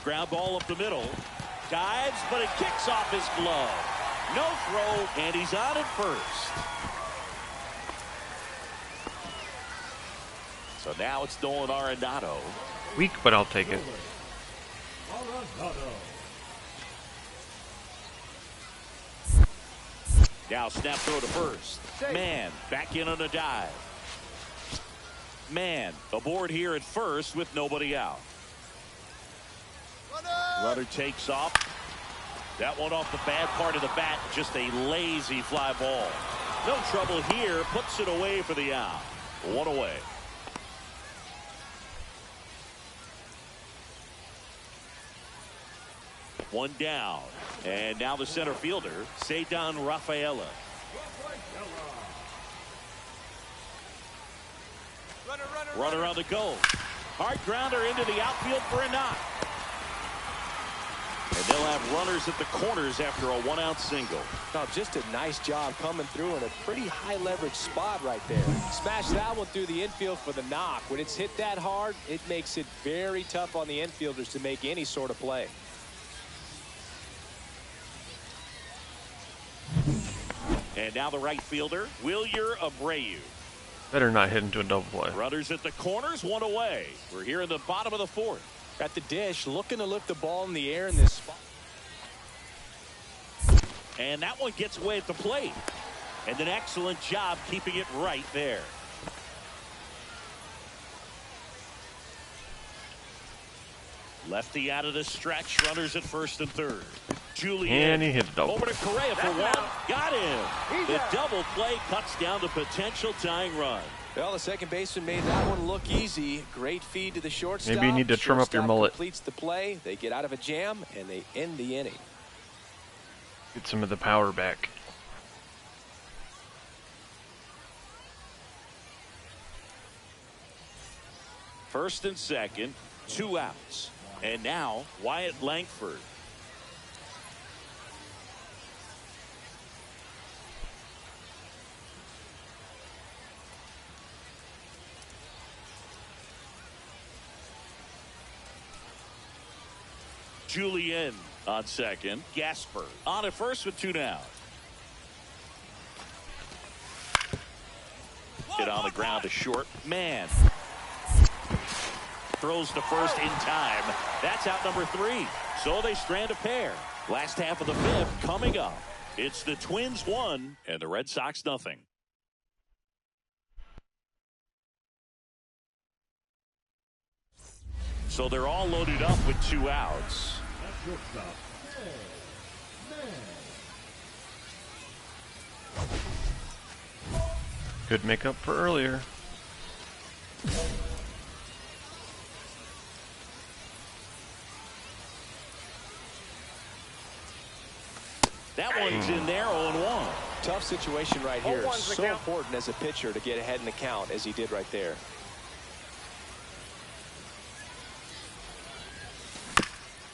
Ground ball up the middle. Dives, but it kicks off his glove. No throw, and he's on at first. So now it's Nolan Arenado. Weak, but I'll take it. Arenado. Now snap throw to first. Man back in on a dive. Man aboard here at first with nobody out. Runner takes off. That one off the bad part of the bat. Just a lazy fly ball. No trouble here. Puts it away for the out. One away. One down. And now the center fielder, Ceddanne Rafaela. Runner on the go. Hard grounder into the outfield for a knock. And they'll have runners at the corners after a one-out single. Oh, just a nice job coming through in a pretty high leverage spot right there. Smash that one through the infield for the knock. When it's hit that hard, it makes it very tough on the infielders to make any sort of play. And now the right fielder, Wilyer Abreu. Better not hit into a double play. Runners at the corners, one away. We're here in the bottom of the fourth. At the dish, looking to lift the ball in the air in this spot. And that one gets away at the plate. And an excellent job keeping it right there. Lefty out of the stretch. Runners at first and third. Julian. And he hit a double. Over to Correa for one. Got him. The double play cuts down the potential tying run. Well, the second baseman made that one look easy. Great feed to the shortstop. Maybe you need to trim up your Shortstop mullet. Completes the play. They get out of a jam and they end the inning. Get some of the power back. First and second, 2 outs. And now Wyatt Langford. Julian on second. Gasper on at first with 2 down. Hit on the ground to short. Man. Throws to first in time. That's out number 3. So they strand a pair. Last half of the fifth coming up. It's the Twins 1 and the Red Sox nothing. So they're all loaded up with 2 outs. At shortstop, man. Good make up for earlier. That one's in there, 0-1. Tough situation right here. So important as a pitcher to get ahead in the count as he did right there.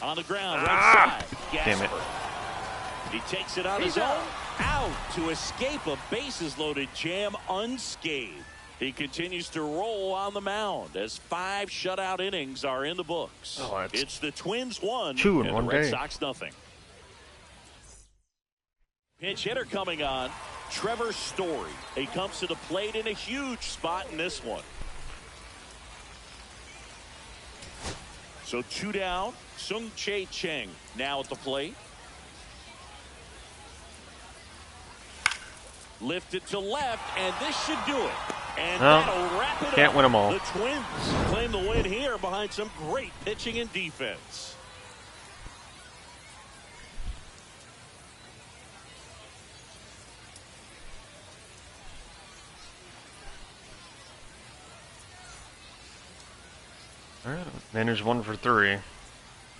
On the ground, right side. Damn it. Gasper. He takes it on his own. Out to escape a bases-loaded jam unscathed. He continues to roll on the mound as 5 shutout innings are in the books. Oh, it's the Twins 1 2 in and one the Red day. Sox nothing. Pinch hitter coming on, Trevor Story. He comes to the plate in a huge spot in this one. So 2 down. Sung-Chae Cheng now at the plate. Lifted to left, and this should do it. And Well, that'll wrap it can't up. win 'em all. The Twins claim the win here behind some great pitching and defense. All right, Manners 1 for 3. Let's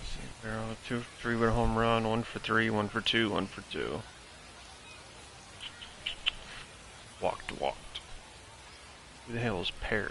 see, Barrow 2 for 3 with a home run, 1 for 3, 1 for 2, 1 for 2. Walked. Who the hell is Pear?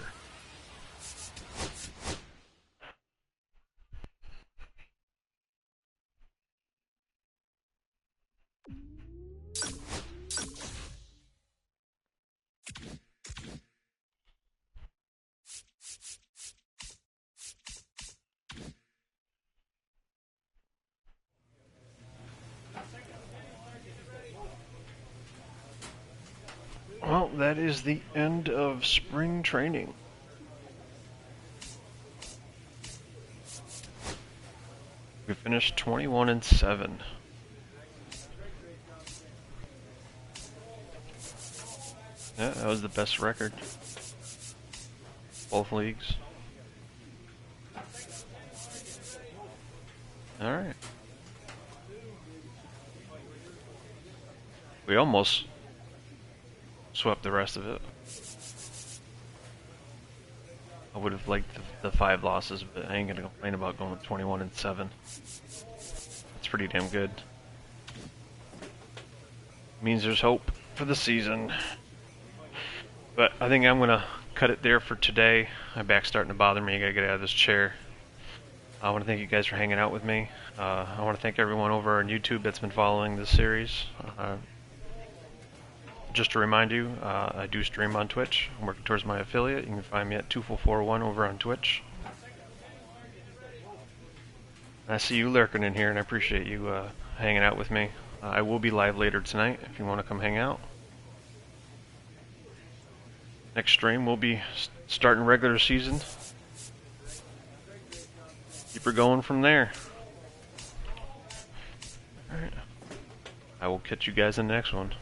Well, that is the end of spring training. We finished 21-7. Yeah, that was the best record. Both leagues. Alright. We almost swept the rest of it. I would have liked the 5 losses, but I ain't gonna complain about going 21-7. That's pretty damn good. Means there's hope for the season. But I think I'm gonna cut it there for today. My back's starting to bother me. I gotta get out of this chair. I want to thank you guys for hanging out with me. I want to thank everyone over on YouTube that's been following this series. Just to remind you, I do stream on Twitch. I'm working towards my affiliate. You can find me at 2441 over on Twitch. I see you lurking in here, and I appreciate you hanging out with me. I will be live later tonight if you want to come hang out. Next stream we'll be starting regular season. Keep her going from there. Alright. I will catch you guys in the next one.